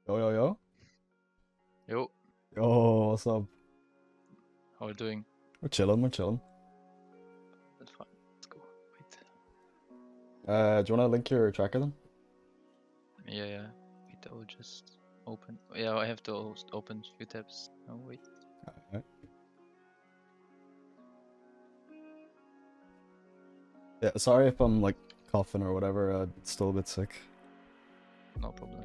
Yo, yo, yo. Yo, Yo, what's up? how are you doing? We're chilling, we're chilling. That's fine. Let's go. Wait. Do you want to link your tracker then? Yeah. Wait, I'll just open. Yeah, I have to open few tabs. Oh, wait. Alright. Yeah, sorry if I'm like coughing or whatever, still a bit sick. No problem,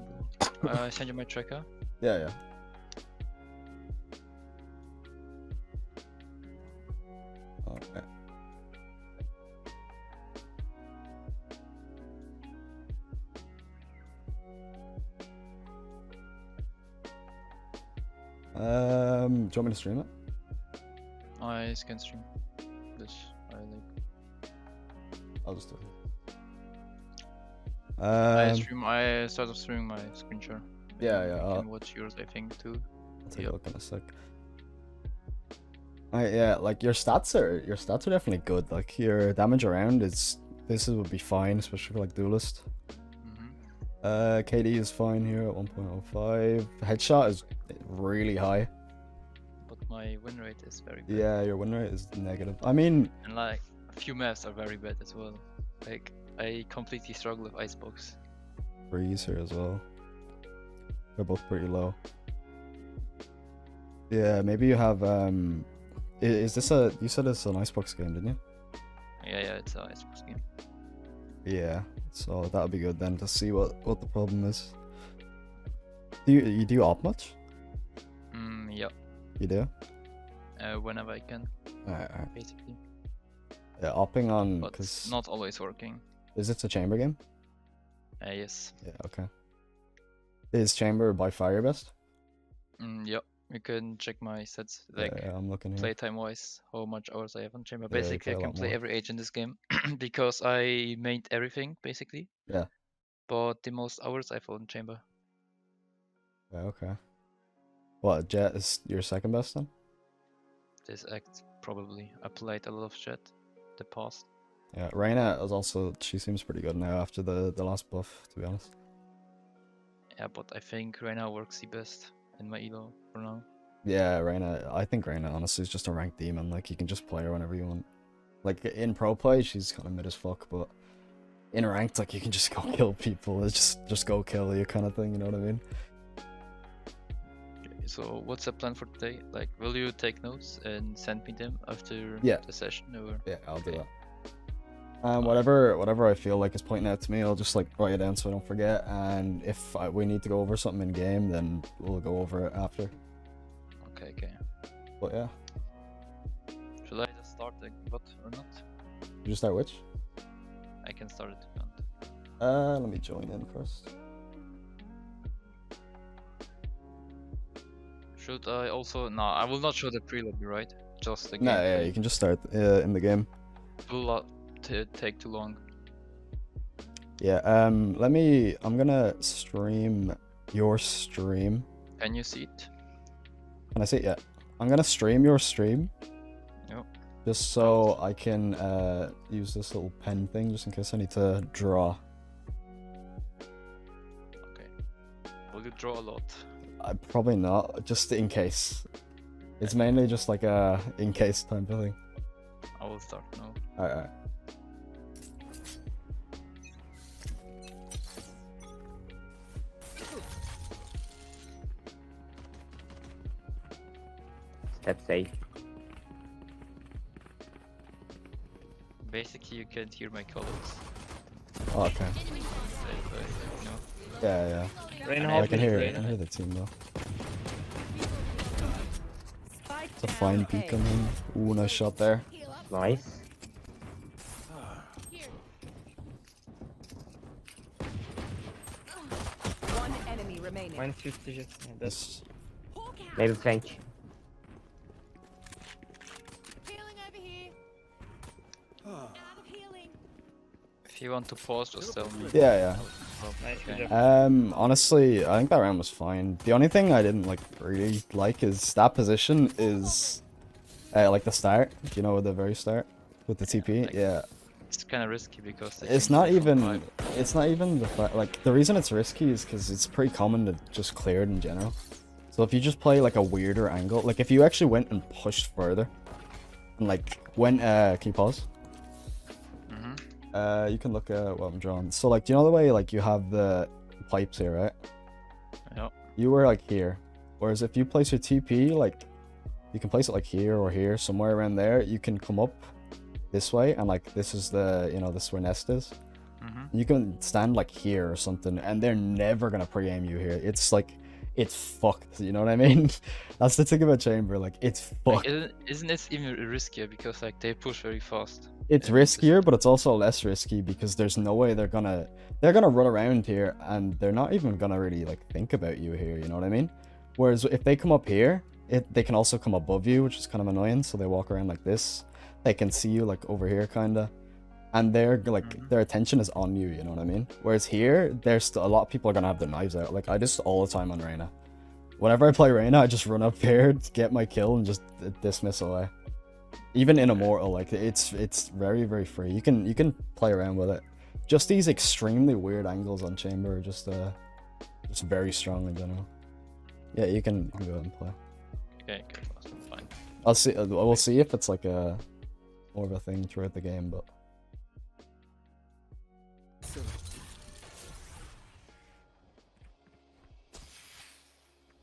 bro. I send you my tracker. Yeah. Okay. Do you want me to stream it? I can stream this. I like. I'll just do it. I started streaming my screen share. Yeah, You I'll can watch yours, I think, too. take a look in a sec. Yeah, like your stats are definitely good. Like your damage around would be fine, especially for like duelist. KD is fine here at 1.05. Headshot is really high. But my win rate is very bad. Yeah, your win rate is negative. I mean, And like a few maps are very bad as well. Like I completely struggle with Icebox. Breeze here as well. They're both pretty low. Yeah, maybe you have is this you said it's an Icebox game, didn't you? Yeah, it's an Icebox game. Yeah, so that would be good then to see what the problem is. Do you do op much? Yeah. You do? Whenever I can, Alright. basically. Yeah, opping on But because not always working. is it a chamber game? Yes. Yeah, okay. Is chamber by far your best? Yeah. You can check my stats, like Yeah, I'm looking here. playtime wise, how much hours I have on chamber. Yeah, you Basically, play I a can lot play more. every age in this game because I mained everything basically. Yeah. But the most hours I've on chamber. Yeah, okay. What, Jet is your second best then? This act probably. I played a lot of Jet the past. Yeah, Reyna is also, she seems pretty good now after the last buff, to be honest. Yeah, but I think right now works the best in my elo for now. Yeah, Reyna, I think Reyna honestly is just a ranked demon. Like, you can just play her whenever you want. Like, in pro play, she's kind of mid as fuck, but in ranked, like, you can just go kill people. It's just go kill you kind of thing, you know what I mean? Okay, so what's the plan for today? Like, will you take notes and send me them after Yeah. the session, or? Yeah, I'll do Okay. that. Whatever I feel like is pointing out to me, I'll just like write it down so I don't forget. And if we need to go over something in game, then we'll go over it after. Okay. But yeah, Should I just start the bot or not? you just start which? I can start it if you want. Let me join in first. Should I also? No, I will not show the pre-lobby, right? Just the game. No, yeah, you can just start in the game. It will not take too long. Yeah. I'm gonna stream your stream. Can you see it? Can I see it? Yeah. I'm gonna stream your stream. Yep. Just so I can use this little pen thing, just in case I need to draw. Okay. Will you draw a lot? Probably not, just in case. It's mainly just like a in case type of thing. I will start now. Alright. Step safe. Basically, you can't hear my colors. Oh, okay. You know? Yeah. Reinhardt, I can hear the team though. It's a fine peek on him. Ooh, nice shot there. Nice. One enemy remaining. Minus 50 just. Yeah, that's This, maybe flank. Healing over here. Out of healing. If you want to pause, just tell me. yeah. Nice, good Okay. job. Honestly, I think that round was fine. The only thing I didn't really like is that position is like the start. You know, the very start with the TP. Like- Yeah. It's kind of risky because they It's think not you're from even. five. It's not even the fact. Like the reason it's risky is because it's pretty common to just clear it in general. So if you just play like a weirder angle, like if you actually went and pushed further, and like went, can you pause? You can look at what I'm drawing. So like, do you know the way like you have the pipes here, right? Yep. You were like here, whereas if you place your TP, like you can place it like here or here, somewhere around there. You can come up this way, and like this is the, you know, this is where nest is. You can stand like here or something, and they're never gonna pre-aim you here. It's like, it's fucked. You know what I mean? That's the thing about chamber. Like it's fucked. Like, isn't it even riskier because like they push very fast? It's riskier, but it's also less risky because there's no way they're gonna run around here, and they're not even gonna really like think about you here. You know what I mean? Whereas if they come up here, they can also come above you, which is kind of annoying. So they walk around like this. They can see you like over here, kinda. And they're like, their attention is on you, you know what I mean? Whereas here, there's still a lot of people are gonna have their knives out. Like I just all the time on Reyna. Whenever I play Reyna, I just run up here, get my kill, and just dismiss away. Even in Immortal, like it's very, very free. You can play around with it. Just these extremely weird angles on chamber are just very strong in general. Yeah, you can go ahead and play. Okay, fine. I'll see. We'll see if it's like a more of a thing throughout the game, but.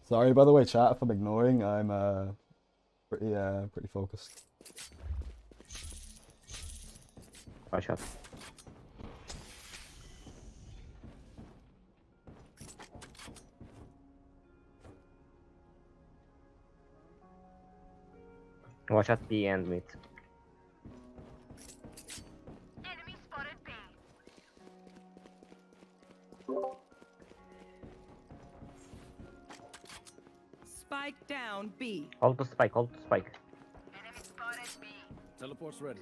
Sorry, by the way, chat, if I'm ignoring, I'm pretty focused. Watch out. Watch out B and mid. Spike down B. Hold the spike, hold the spike. Teleport's ready.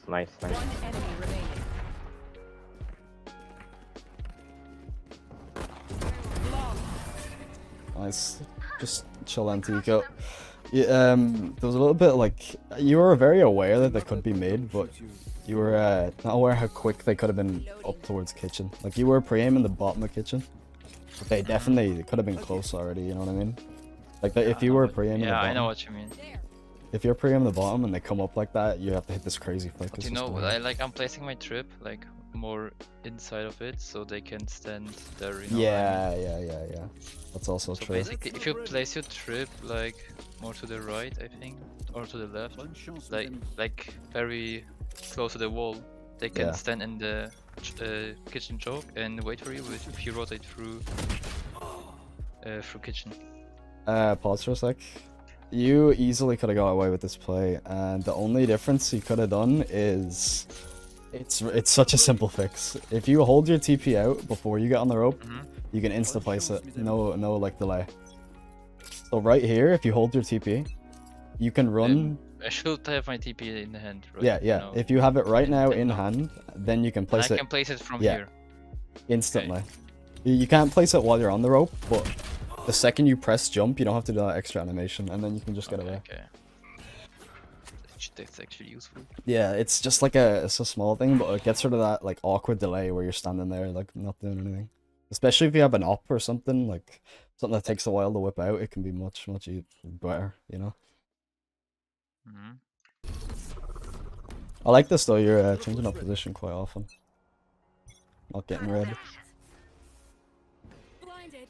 Nice, nice. One enemy remaining. Nice. Just chill Antico. Yeah, there was a little bit like, you were very aware that they could be mid, but you were not aware how quick they could have been up towards kitchen. Like you were pre-aiming the bottom of kitchen, but they definitely could have been close already. You know what I mean? Like if you were pre-aiming the Yeah, bottom, I know what you mean. if you're pre-aiming the bottom and they come up like that, you have to hit this crazy flick. But you know, I'm placing my trip like more inside of it so they can stand there. You know, Yeah. That's also So true. basically, if you place your trip like more to the right, I think, or to the left, like very close to the wall, they can Yeah. stand in the kitchen choke and wait for you if you rotate through kitchen. Pause for a sec. You easily could have got away with this play, and the only difference you could have done is it's such a simple fix. If you hold your TP out before you get on the rope, you can insta place it. No like delay. So right here, if you hold your TP, you can run. I should have my TP in the hand, right? Yeah. No. If you have it right now in hand, then you can place I it can place it from yeah. here. instantly. You can't place it while you're on the rope, but the second you press jump, you don't have to do that extra animation, and then you can just get away. Okay. That's actually useful. Yeah, it's just like it's a small thing, but it gets rid of that like awkward delay where you're standing there like not doing anything. Especially if you have an op or something, like something that takes a while to whip out, it can be much better, you know. I like this though. You're changing up position quite often. Not getting red. Blinded.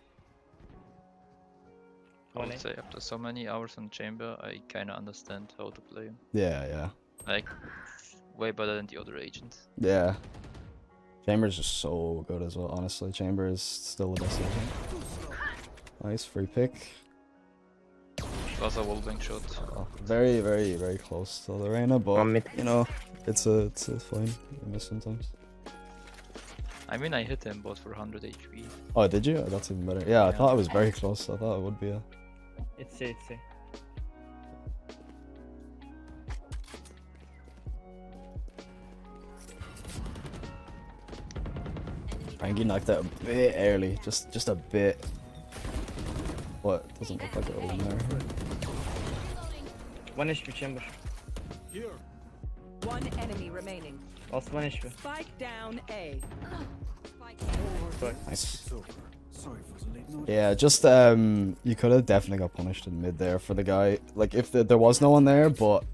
I would say after so many hours on chamber, I kinda understand how to play him. Yeah. Like, way better than the other agents. Yeah. Chamber's just so good as well, honestly. Chamber is still the best agent. Nice, free pick. Plus a wallbang shot. Oh, very close to the Reyna, but you know, it's fine. You miss sometimes. I mean, I hit him, but for 100 HP. Oh, did you? Oh, that's even better. Yeah, I thought it was very close. I thought it would be a... It's C. Frankie knocked out a bit early, just a bit. What? Doesn't look like it was in there. One HP chamber. Here. One enemy remaining. Last one HP. Spike down A. Nice. Yeah, just you could have definitely got punished in mid there for the guy. Like if there was no one there, but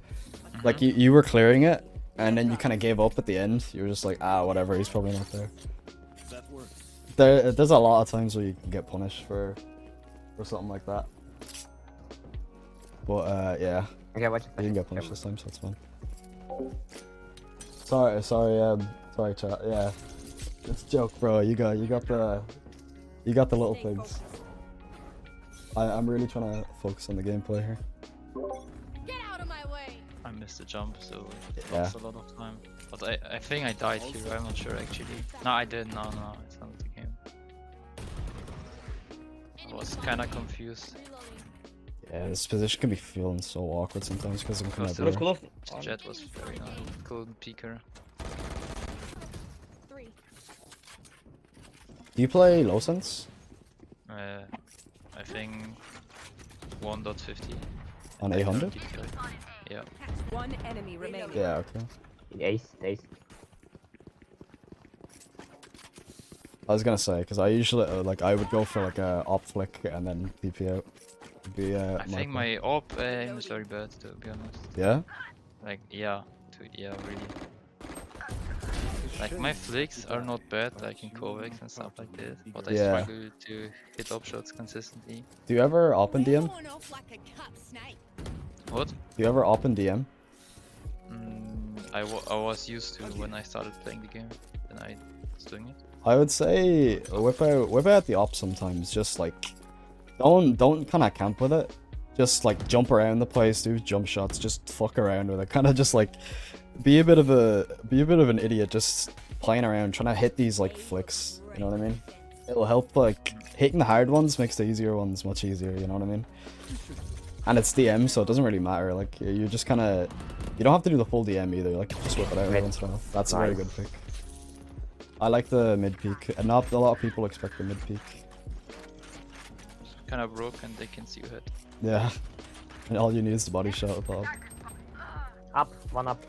like you were clearing it, and then you kind of gave up at the end. You were just like, ah, whatever. He's probably not there. There's a lot of times where you can get punished for something like that. But yeah, Okay, watch you it. didn't get punished this time, so that's fine. Sorry, chat. Yeah, it's a joke, bro. You got the little pigs. I'm really trying to focus on the gameplay here. Get out of my way. I missed the jump, so it Yeah. lost a lot of time. But I think I died here, I'm not sure actually. No, I did, no, it's not the game. I was kinda confused. Yeah, this position can be feeling so awkward sometimes because I'm kind of Close, Close, blur. close. Jet was very nice. Cool peeker. 3. Do you play low sense I think 1.50. on 800? Yeah. One enemy remaining. Yeah, okay. Ace. I was gonna say because I usually like I would go for like a op flick and then TP out. Would be I think play. my op aim is very bad, to be honest. Yeah. Like, yeah, really. Like, my flicks are not bad, like in Kovacs and stuff like this, but I Yeah. struggle to hit op shots consistently. Do you ever op in DM? Going off like a cut snake. What? Do you ever op in DM? I was used to when I started playing the game, and I was doing it. I would say whip out the op sometimes. Just like don't kind of camp with it. Just like jump around the place, do jump shots, just fuck around with it. Kind of just like be a bit of an idiot, just playing around, trying to hit these like flicks. You know what I mean? It'll help. Like hitting the hard ones makes the easier ones much easier. You know what I mean? And it's DM, so it doesn't really matter. Like you just kind of you don't have to do the full DM either. Like just whip it out every once in a while. That's a very good pick. I like the mid peak, and not a lot of people expect the mid peak. Kind of broke, and they can see your head. Yeah, and all you need is the body shot at the top. Up, one up.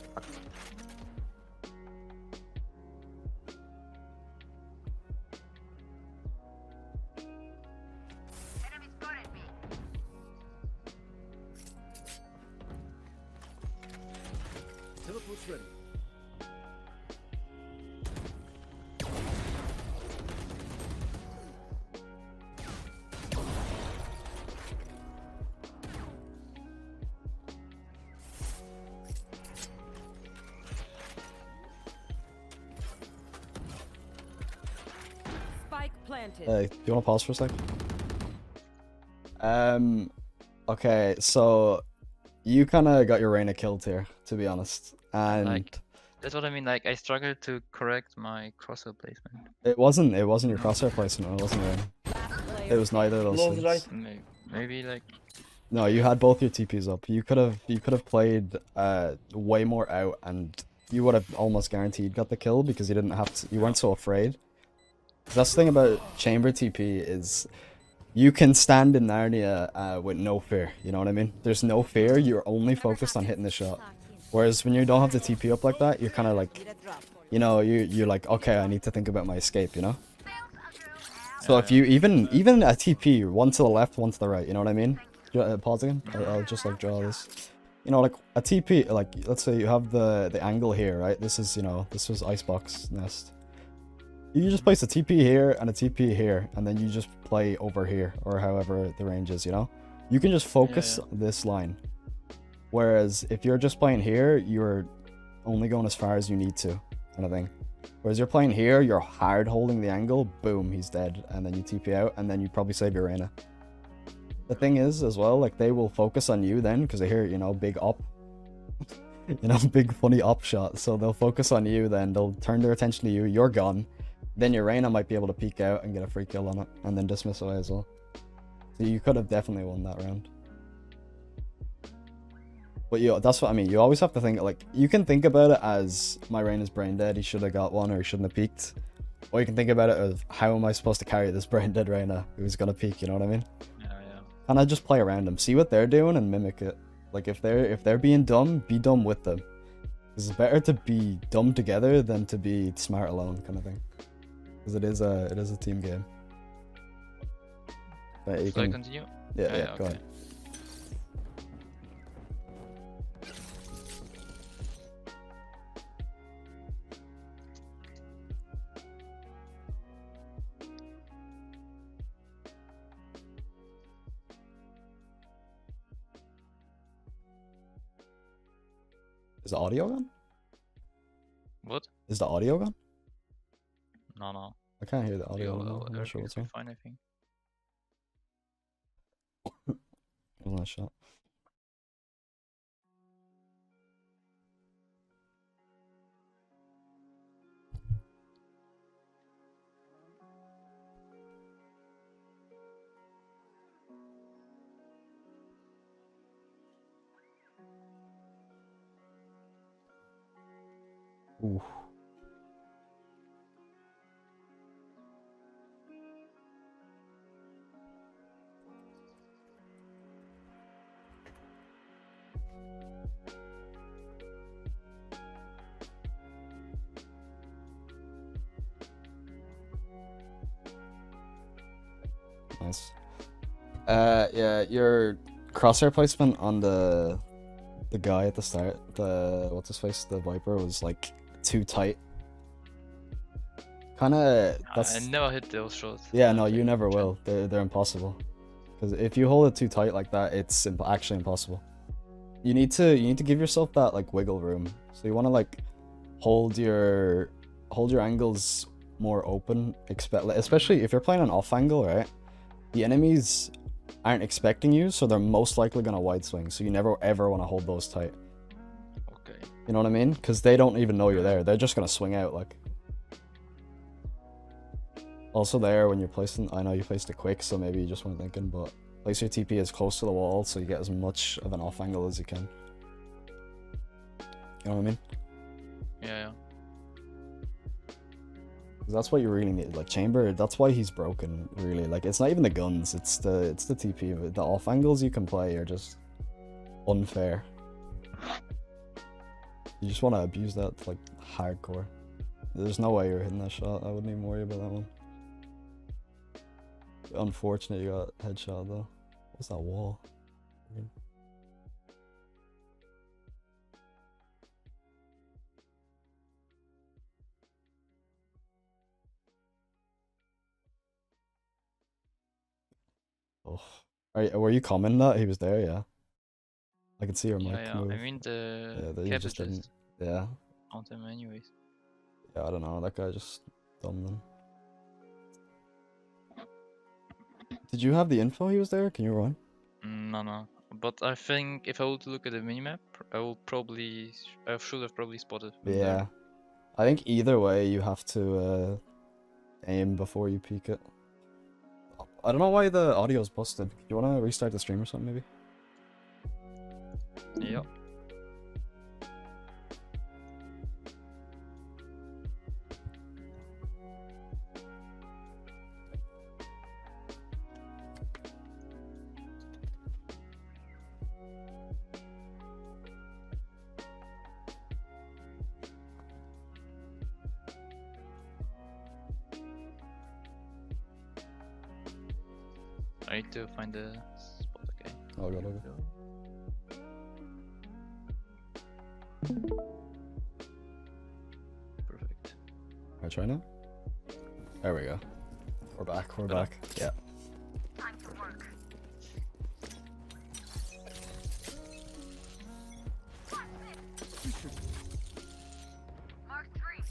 Teleport's ready. Spike planted. Hey, do you want to pause for a sec? Okay, so you kind of got your Reyna killed here, to be honest, and Like, that's what I mean. Like, I struggled to correct my crosshair placement. it wasn't your crosshair placement. It wasn't Reyna. Last player It was neither of those Close things. right. Maybe like No, you had both your TPs up. You could have played way more out, and you would have almost guaranteed got the kill because you didn't have to. You weren't so afraid. That's the thing about chamber TP is you can stand in Narnia with no fear. You know what I mean? There's no fear. You're only focused on hitting the shot. Whereas when you don't have the TP up like that, you're kind of like, you know, you're like, okay, I need to think about my escape. You know. So if you even a TP, one to the left, one to the right. You know what I mean? Pause again. I'll just like draw this. You know, like a TP. Like let's say you have the angle here, right? This is this was Icebox nest. You just place a TP here and a TP here, and then you just play over here, or however the range is, you know? You can just focus this line. Whereas if you're just playing here, you're only going as far as you need to, kind of thing. Whereas you're playing here, you're hard holding the angle, boom, he's dead, and then you TP out, and then you probably save your Reyna. The thing is, as well, like, they will focus on you then, because they hear, big op. Big funny op shot, so they'll focus on you then, they'll turn their attention to you, you're gone. Then your Reyna might be able to peek out and get a free kill on it, and then dismiss away as well. So you could have definitely won that round. But that's what I mean. You always have to think, like, you can think about it as my Reyna's brain dead, he should have got one or he shouldn't have peeked. Or you can think about it as, how am I supposed to carry this brain dead Reyna who's gonna peek, you know what I mean? yeah. And I just play around them, see what they're doing and mimic it. Like if they're being dumb, be dumb with them. It's better to be dumb together than to be smart alone, kind of thing. Because it is a team game. But you Should I can, continue? yeah, go okay. ahead. Is the audio gone? What? Is the audio gone? No. I can't hear the audio anymore. I'm not sure Everything's what's wrong. fine, I think. Wasn't that shot? Ooh. Nice. Yeah, your crosshair placement on the guy at the start, the what's his face, the Viper, was like too tight. Kinda, that's... I never hit those shots. Yeah, no, you never will. They're impossible. Because if you hold it too tight like that, it's actually impossible. You need to give yourself that like wiggle room. So you want to like hold your angles more open. Especially if you're playing an off angle, right? The enemies aren't expecting you, so they're most likely gonna wide swing. So you never ever want to hold those tight. Okay. You know what I mean? Because they don't even know you're there. They're just gonna swing out like. Also there, when you're placing, I know you placed it quick, so maybe you just weren't thinking, but place your TP as close to the wall so you get as much of an off angle as you can. You know what I mean? Yeah. 'Cause that's what you really need. Like Chamber, that's why he's broken, really. Like it's not even the guns, it's the TP. The off angles you can play are just unfair. You just want to abuse that like hardcore. There's no way you're hitting that shot. I wouldn't even worry about that one. Unfortunate you got headshot though. What's that wall? Oh, were you commenting that he was there? Yeah, I can see your mic Yeah. move. I mean the Yeah, you just didn't. Yeah, on him anyways. yeah. I don't know. That guy just dumb then. Did you have the info he was there? Can you run? No. But I think if I were to look at the minimap, I should have probably spotted him Yeah, there. I think either way you have to aim before you peek it. I don't know why the audio's busted. Do you want to restart the stream or something maybe? Yeah. I need to find the spot, okay. Oh god, okay. Perfect. I try now? There we go. We're back, we're back. Yeah. Time for work. Mark 3.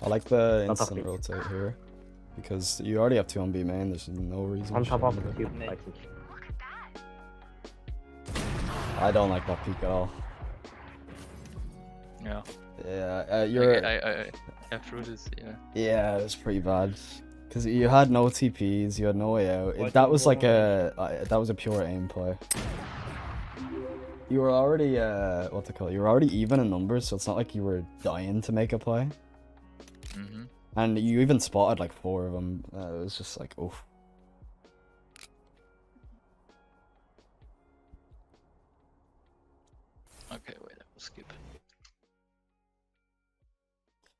I like the Not instant up rotate here. Because you already have 2 on B main, there's no reason On you top should of have the it. cube, I think. Look at that. I don't like that peek at all. Yeah. Yeah, you're... I threw this, yeah. Yeah, it was pretty bad. Because you had no TPs, you had no way out. That was like that was a pure aim play. You were already, what to call it? You were already even in numbers, so it's not like you were dying to make a play. Mm-hmm. And you even spotted like 4 of them. It was just like, oof.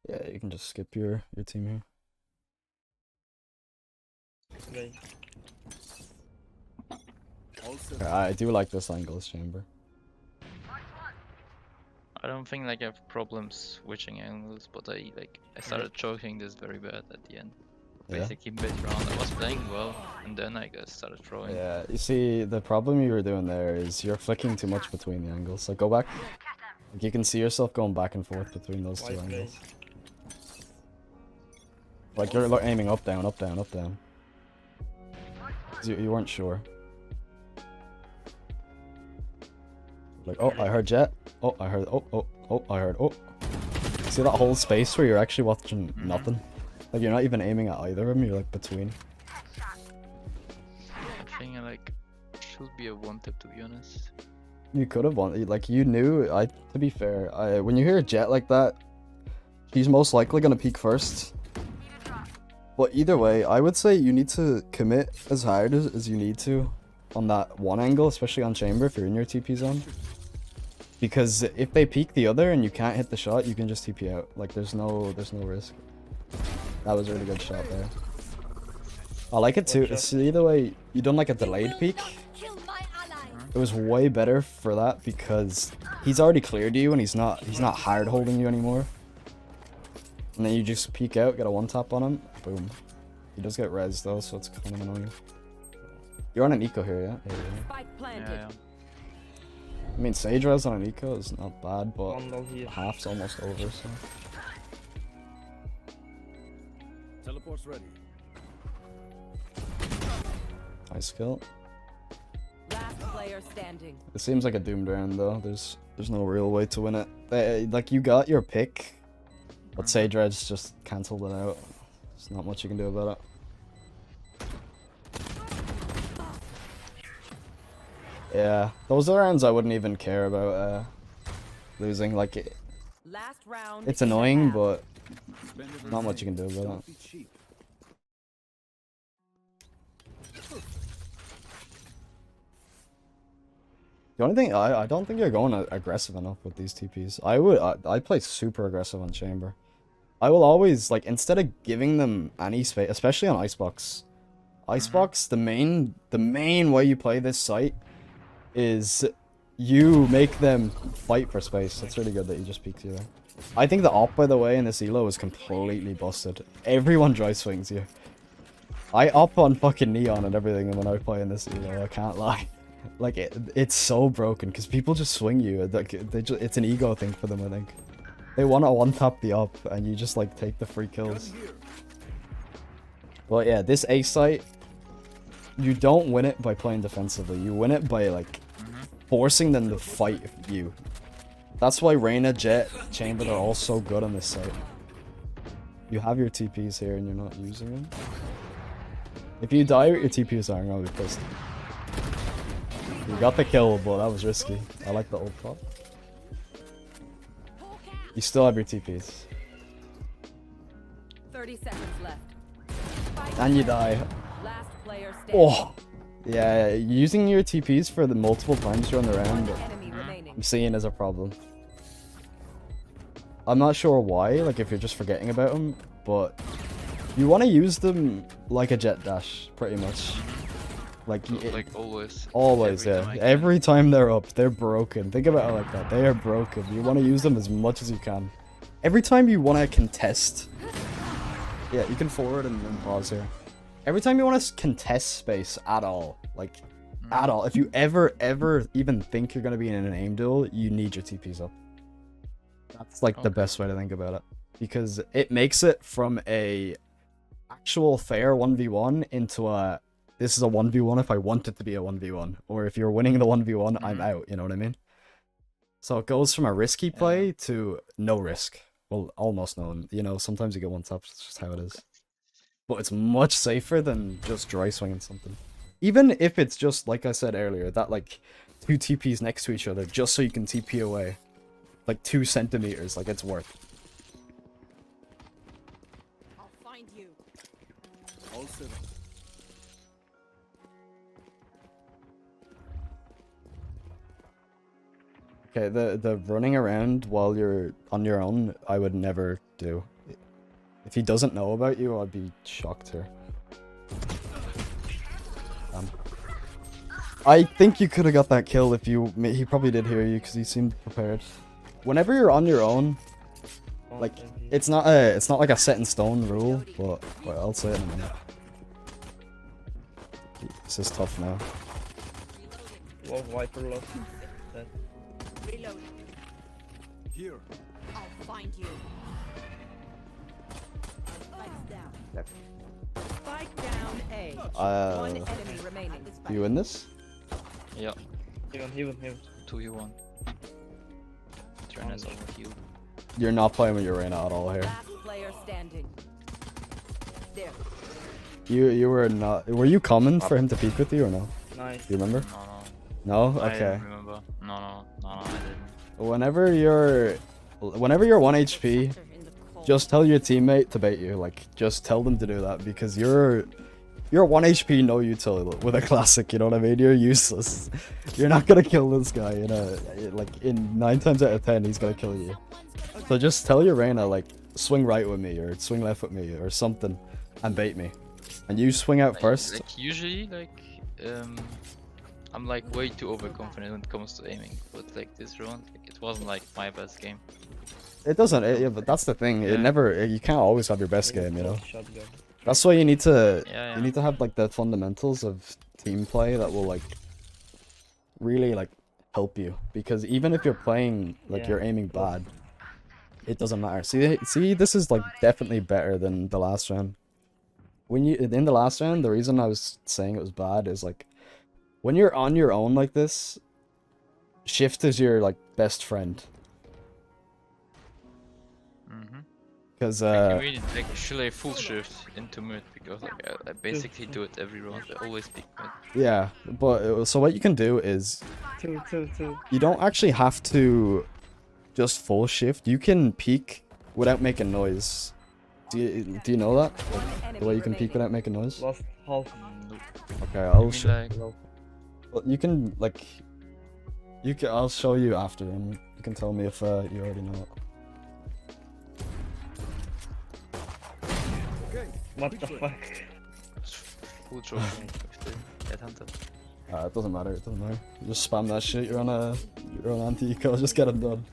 Yeah, you can just skip your team here. Okay. All set. Yeah, I do like this angle, this chamber. I don't think like I have problems switching angles, but I started choking this very bad at the end. Yeah. Basically mid round I was playing well, and then I guess started throwing. Yeah, you see, the problem you were doing there is you're flicking too much between the angles. Like, go back. Like, you can see yourself going back and forth between those two Wise play. angles. Like, you're aiming up, down, up, down, up, down. 'Cause you weren't sure. Like, oh, I heard jet. Oh, I heard, I heard, See that whole space where you're actually watching nothing? Like, you're not even aiming at either of them, you're like between. I think I like should be a one tip, to be honest. You could have won. Like, you knew. To be fair, when you hear a jet like that, he's most likely gonna peek first. But either way, I would say you need to commit as hard as you need to on that one angle, especially on chamber if you're in your TP zone. Because if they peek the other and you can't hit the shot, you can just TP out. Like, there's no risk. That was a really good shot there. I like it too. See, either way, you done like a delayed peek. Kill my ally. It was way better for that because he's already cleared you and he's not hard holding you anymore. And then you just peek out, get a one tap on him, boom. He does get res though, so it's kind of annoying. You're on an eco here, yeah? Yeah. Spike planted. Yeah. I mean, Sage res on an eco is not bad, but Vandal here. half's almost over, so. Teleport's ready. Nice kill. Last player standing. It seems like a doomed round though. There's no real way to win it. Like, you got your pick, but Sage res just cancelled it out. There's not much you can do about it. Yeah, those are rounds I wouldn't even care about losing. Like, Last round. it's in the annoying, half. but Spend not much you can do about Don't it. be cheap. The only thing, I don't think you're going aggressive enough with these TPs. I play super aggressive on chamber. I will always, like, instead of giving them any space, especially on Icebox. Icebox, the main way you play this site is you make them fight for space. It's really good that you just peeked you there. I think the op, by the way, in this elo is completely busted. Everyone dry swings you. I op on fucking Neon and everything when I play in this elo, I can't lie. Like, it's so broken because people just swing you. Like, it's an ego thing for them, I think. They want to one-tap the op and you just, like, take the free kills. But yeah, this A site, you don't win it by playing defensively. You win it by, like, forcing them to fight you. That's why Reyna, Jet, Chamber are all so good on this site. You have your TPs here and you're not using them. If you die with your TPs, I'm gonna be pissed. You got the kill, but that was risky. I like the old pop. You still have your TPs. 30 seconds left. Spike And you planted. die. Last player standing. Oh! Yeah, using your TPs for the multiple times during the round, One enemy remaining. I'm seeing as a problem. I'm not sure why, like if you're just forgetting about them, but you want to use them like a jet dash, pretty much. Like Always. always, Every yeah. time I can. Every time they're up, they're broken. Think about it like that. They are broken. You want to use them as much as you can. Every time you want to contest... Yeah, you can forward and then pause here. Every time you want to contest space at all, like, at all, if you ever even think you're going to be in an aim duel, you need your TPs up. That's, like, the best way to think about it. Because it makes it from a actual fair 1v1 into a... This is a 1v1 if I want it to be a 1v1. Or if you're winning the 1v1, I'm out, you know what I mean? So it goes from a risky play to no risk. Well, almost no. You know, sometimes you get one tap, it's just how it is. But it's much safer than just dry swinging something. Even if it's just, like I said earlier, that like 2 TPs next to each other just so you can TP away. Like 2 centimeters, like it's worth. I'll find you. All set. Okay, the running around while you're on your own, I would never do. If he doesn't know about you, I'd be shocked here. I think you could have got that kill if you... He probably did hear you because he seemed prepared. Whenever you're on your own, like, it's not like a set in stone rule, but well, I'll say it in a minute. This is tough now. Low, Viper low. Dead. Reloading. Here. I'll find you. Spike's down. Left. Spike down A. One enemy remaining. You in this? Yeah, Heaven. 2v1. Trainers over heal. You're not playing with your Reyna at all here. Last player standing. There. You were not... Were you coming for him to peek with you or no? Nice. Do you remember? No. No? I Okay. don't remember. No, I didn't. Whenever you're 1 HP, just tell your teammate to bait you. Like, just tell them to do that because you're 1 HP, no utility with a classic. You know what I mean? You're useless. You're not gonna kill this guy. In 9 times out of 10, he's gonna kill you. So just tell your Reyna, like, swing right with me or swing left with me or something, and bait me. And you swing out first. Like usually, I'm like way too overconfident when it comes to aiming. But like this round, it wasn't like my best game. It doesn't. Yeah, but that's the thing. It Yeah. never. You can't always have your best game. You know. Shotgun. That's why you need to. Yeah. You need to have like the fundamentals of team play that will like really like help you. Because even if you're playing like Yeah. you're aiming bad, it doesn't matter. See, this is like definitely better than the last round. When you in the last round, the reason I was saying it was bad is like when you're on your own like this, shift is your like best friend. Because I really like should I full shift into mid because like I basically do it every round. I always pick mid. yeah, but so what you can do is Two. you don't actually have to just full shift. You can peek without making noise. Do you know that? The way you can peek without making noise? Last half. Okay, I I'll mean, show. like, Well, you can like. I'll show you after, and you can tell me if you already know it. Okay. What the fuck? full trophy with the headhunter. It doesn't matter. It doesn't matter. You just spam that shit. You're on anti-eco. Just get it done.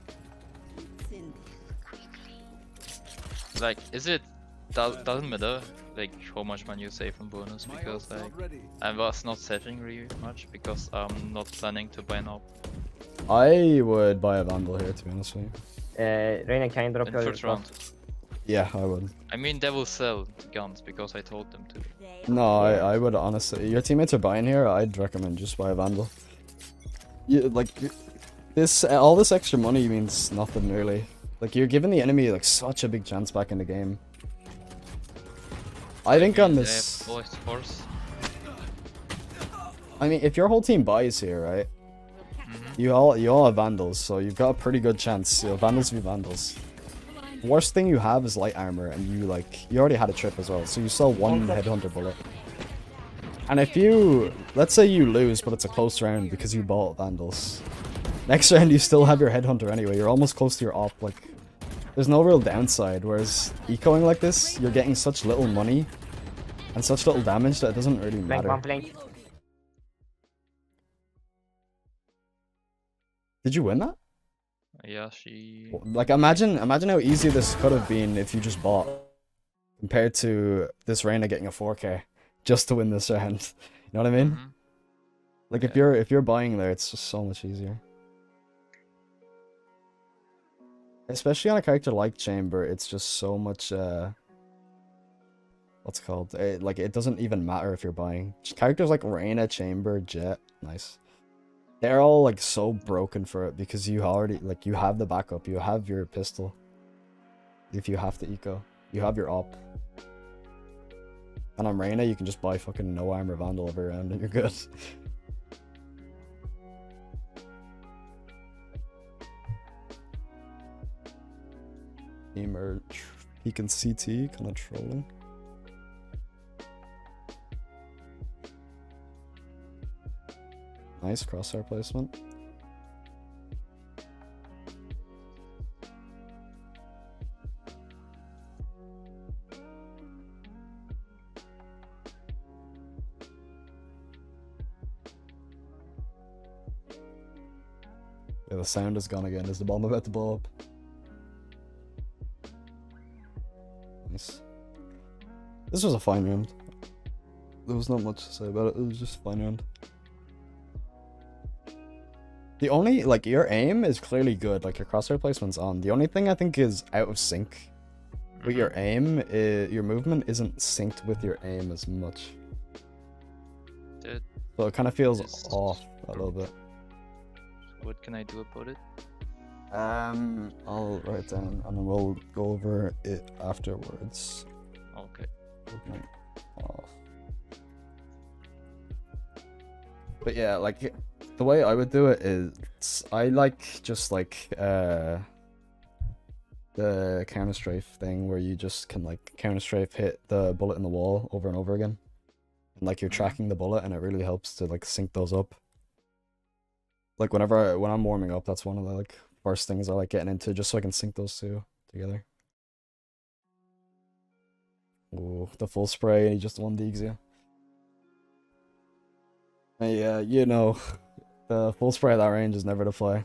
Like, doesn't matter like how much money you save on bonus My because ult's like not ready. I was not saving really much because I'm not planning to buy now. I would buy a Vandal here, to be honest with you. Reyna, can you drop In your first round. Yeah, I would. I mean they will sell the guns because I told them to. No, I would honestly. Your teammates are buying here. I'd recommend just buy a Vandal. You like this. All this extra money means nothing really. Like you're giving the enemy like such a big chance back in the game. I think on this. They have always force. I mean, if your whole team buys here, right? Mm-hmm. You all have Vandals, so you've got a pretty good chance. You know, Vandals v Vandals. Worst thing you have is light armor, and you already had a trip as well, so you sell one headhunter bullet. And if you, let's say you lose, but it's a close round because you bought Vandals. Next round you still have your headhunter anyway. You're almost close to your op. Like, there's no real downside. Whereas ecoing like this, you're getting such little money and such little damage that it doesn't really Flank, matter. one flank. Did you win that? Yeah, she. Like, imagine how easy this could have been if you just bought, compared to this Reyna getting a 4K just to win this round. You know what I mean? Mhm. Like, Yeah. if you're buying there, it's just so much easier. Especially on a character like Chamber, it's just so much. What's it called? Like, it doesn't even matter if you're buying characters like Reyna, Chamber, Jet. Nice. They're all like so broken for it because you already like you have the backup, you have your pistol. If you have to eco, you have your op. And on Reyna, you can just buy fucking no armor Vandal every round and you're good. Emerge. He can CT, kind of trolling. Nice crosshair placement. the sound is gone again. Is the bomb about to blow up? Nice. This was a fine round. There was not much to say about it. It was just a fine round. The only, like, your aim is clearly good. Like, your crosshair placement's on. The only thing I think is out of sync with your aim is your movement isn't synced with your aim as much. That So it kind of feels is- off a little bit. What can I do about it? I'll write it down and then we'll go over it afterwards. Okay. Movement off. But yeah, like the way I would do it is I like just like the counter strafe thing where you just can like counter strafe hit the bullet in the wall over and over again. And like you're tracking the bullet and it really helps to like sync those up. Like when I'm warming up, that's one of the like first things I like getting into just so I can sync those two together. Oh, the full spray and he just one digs you. Yeah, you know, the full spray at that range is never to play.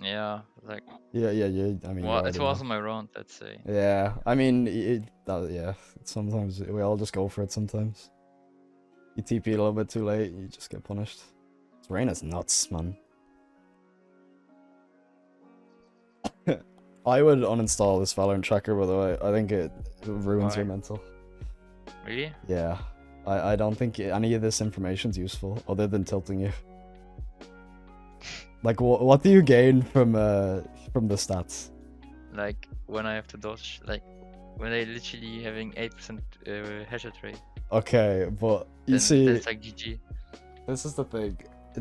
Yeah, like Yeah. I mean, you well, it already know. wasn't my round, let's say. Yeah, I mean, yeah. Sometimes we all just go for it. Sometimes you TP a little bit too late, you just get punished. This rain is nuts, man. I would uninstall this Valorant tracker, by the way. I think it ruins your Why? mental. Really? Yeah, I don't think any of this information's useful other than tilting you. Like, what do you gain from the stats? Like when I have to dodge, like when I literally having 8% headshot rate. Okay, but you Then see, that's like GG. this is the thing.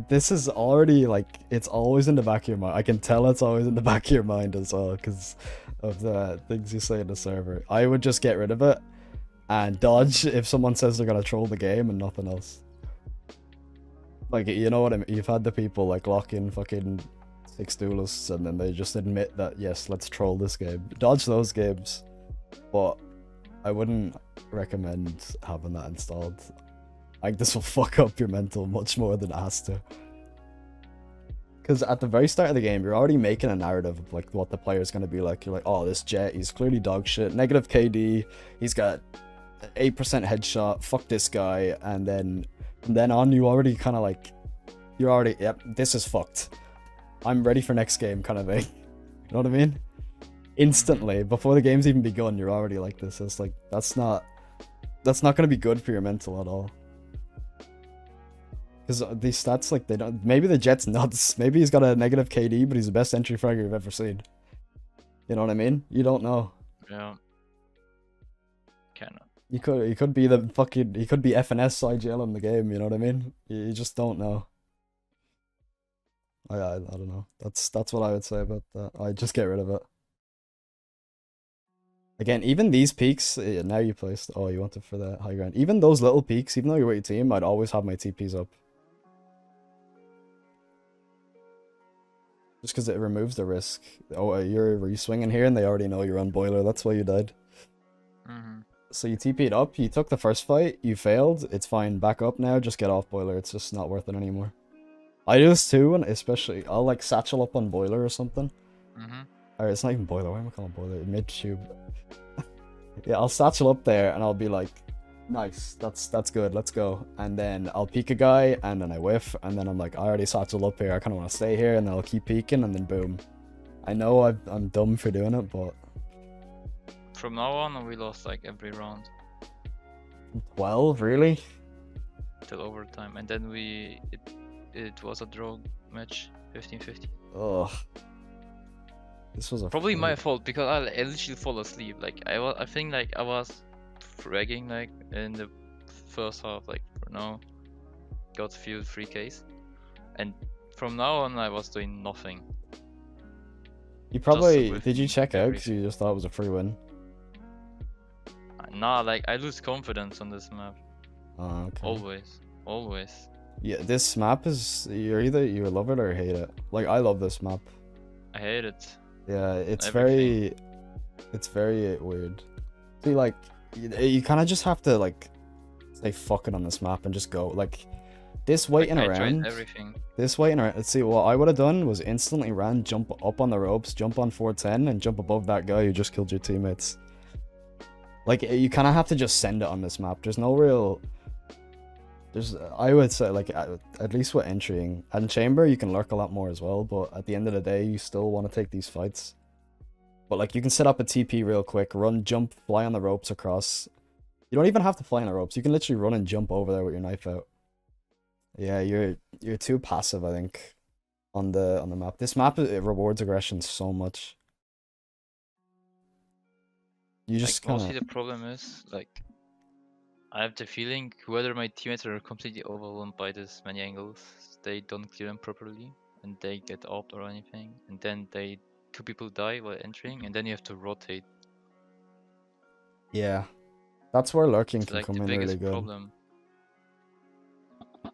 This is already like it's always in the back of your mind. I can tell it's always in the back of your mind as well because of the things you say in the server. I would just get rid of it and dodge if someone says they're gonna troll the game and nothing else. Like, you know what I mean? You've had the people like lock in fucking 6 duelists and then they just admit that yes, let's troll this game. Dodge those games, but I wouldn't recommend having that installed. Like, this will fuck up your mental much more than it has to. Because at the very start of the game, you're already making a narrative of like what the player's going to be like. You're like, oh, this Jet, he's clearly dog shit. Negative KD, he's got 8% headshot, fuck this guy. And then from then on, you already kind of like, you're already, yep, this is fucked. I'm ready for next game kind of thing. You know what I mean? Instantly, before the game's even begun, you're already like this. It's like, that's not going to be good for your mental at all. Because these stats, like, they don't... Maybe the Jet's nuts. Maybe he's got a negative KD, but he's the best entry fragger you've ever seen. You know what I mean? You don't know. Yeah. Kinda. He could be the fucking... He could be FNS IGL in the game, you know what I mean? You just don't know. I don't know. That's what I would say about that. I'd just get rid of it. Again, even these peaks... Yeah, now you placed... Oh, you wanted for the high ground. Even those little peaks, even though you're with your team, I'd always have my TPs up. Just because it removes the risk. Oh, you're swinging here and they already know you're on boiler. That's why you died. So you TP'd up, you took the first fight, you failed. It's fine. Back up now. Just get off boiler. It's just not worth it anymore. I do this too, and especially I'll like satchel up on boiler or something. Or it's not even boiler. Why am I calling boiler? Mid tube. Yeah, I'll satchel up there and I'll be like, nice, that's good, let's go. And then I'll peek a guy and then I whiff and then I'm like, I already satcheled up here, I kind of want to stay here, and then I'll keep peeking and then boom. I know I'm dumb for doing it, but... From now on, we lost like every round 12, really? till overtime, and then it was a draw match, 15-15. Ugh. This was a... Probably my fault because I literally fall asleep. Like I think like I was fragging like in the first half, like for now, got a few 3Ks, and from now on I was doing nothing. You probably... with Did you check out because everything. you just thought it was a free win? Nah, like I lose confidence on this map. Oh, okay. Always. Yeah, this map is... You love it or hate it. Like, I love this map. I hate it. Yeah, it's Everything. very weird. See, like, you kind of just have to, like, stay fucking on this map and just go. Like, This Like, waiting I tried around. everything. This waiting around. Let's see. What I would have done was instantly ran, jump up on the ropes, jump on 410, and jump above that guy who just killed your teammates. Like you kind of have to just send it on this map. There's no real. I would say like at least with entering and chamber you can lurk a lot more as well. But at the end of the day, you still want to take these fights. But like you can set up a TP real quick, run, jump, fly on the ropes across. You don't even have to fly on the ropes. You can literally run and jump over there with your knife out. Yeah, you're too passive, I think, on the map. This map it rewards aggression so much. You just Like, mostly kind the problem is like I have the feeling whether my teammates are completely overwhelmed by this many angles, they don't clear them properly, and they get opt or anything, and then two people die while entering, and then you have to rotate. yeah, that's where lurking It's can like come the in really biggest good. problem.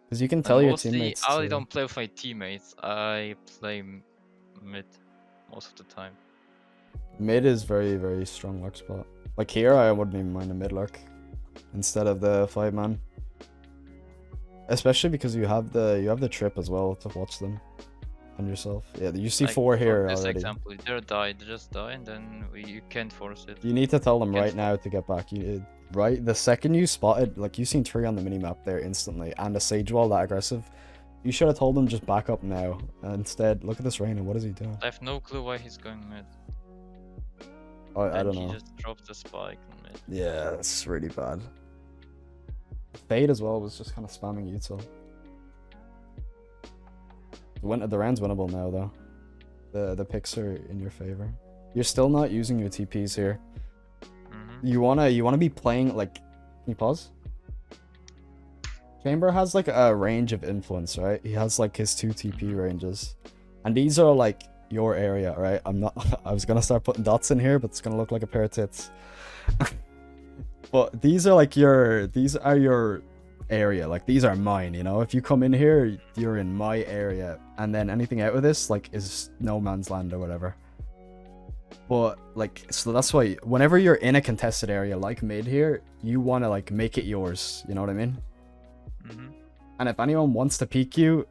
Because you can And tell your mostly, teammates. I don't play with my teammates. I play mid most of the time. Mid is very, very strong lurk spot. Like here, I wouldn't even mind a mid lurk instead of the 5-man. Especially because you have the trip as well to watch them and yourself. Yeah, you see Like, 4 for here this already. example, they just die, and then you can't force it. You need to tell them Can't right now to get back. Right, the second you spotted, like you seen 3 on the minimap there instantly, and a sage wall that aggressive, you should have told them just back up now. Instead, look at this Reyna. What is he doing? I have no clue why he's going mid. I And don't he know. just dropped the spike on mid. Yeah, that's really bad. Fade as well was just kind of spamming util. The round's winnable now though. The picks are in your favor. You're still not using your TPs here. You wanna be playing like. Can you pause? Chamber has like a range of influence, right? He has like his 2 TP ranges, and these are like your area, right? I'm not. I was gonna start putting dots in here, but it's gonna look like a pair of tits. But these are like your. These are your area. Like these are mine. You know, if you come in here, you're in my area, and then anything out of this like is no man's land or whatever. But like, so that's why whenever you're in a contested area like mid here, you want to like make it yours. You know what I mean? And if anyone wants to peek you,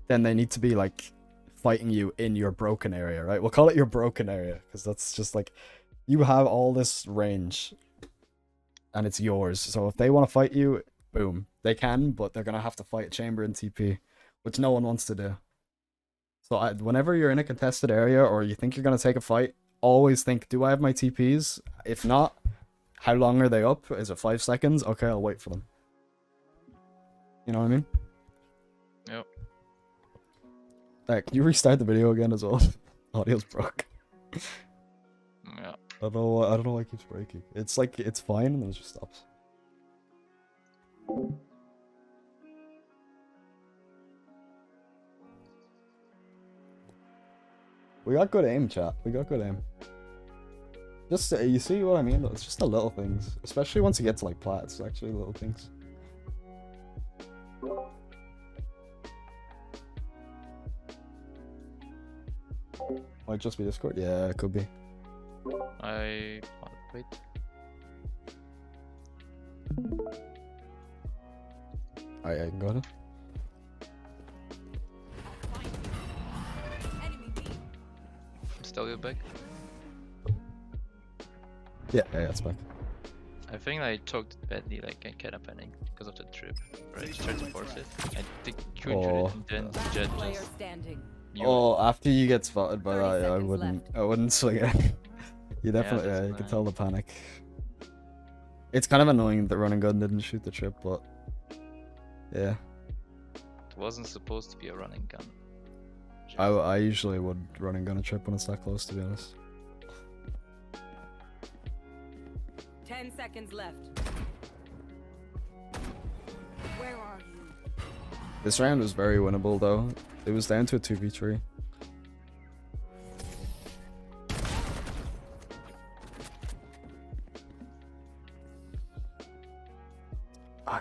then they need to be like fighting you in your broken area, right? We'll call it your broken area because that's just like you have all this range and it's yours. So if they want to fight you, boom, they can, but they're gonna have to fight chamber and TP, which no one wants to do. So whenever you're in a contested area or you think you're gonna take a fight, always think, do I have my TPs? If not, how long are they up? Is it 5 seconds? Okay, I'll wait for them. You know what I mean? Yep. Can you restart the video again as well? Audio's broke. Yeah. I don't know why it keeps breaking. It's like it's fine and then it just stops. We got good aim, chat. We got good aim. Just you see what I mean? It's just the little things, especially once you get to like Plat. It's actually little things. Might just be Discord. Yeah, it could be. Wait. I can go ahead. Still you back? Yeah, it's back. I think I choked badly, like I kind of panicked because of the trip. Right, tried to force it. I think Q Oh. and then Last Jet player just standing. knew Oh, after you get spotted by 30 that, yeah, seconds I wouldn't swing it. You definitely, that's you can fine. tell the panic. It's kind of annoying that running gun didn't shoot the trip, but yeah, it wasn't supposed to be a running gun. I usually would running gun a trip when it's that close, to be honest. 10 seconds left. Where are you? This round was very winnable though. It was down to a 2v3.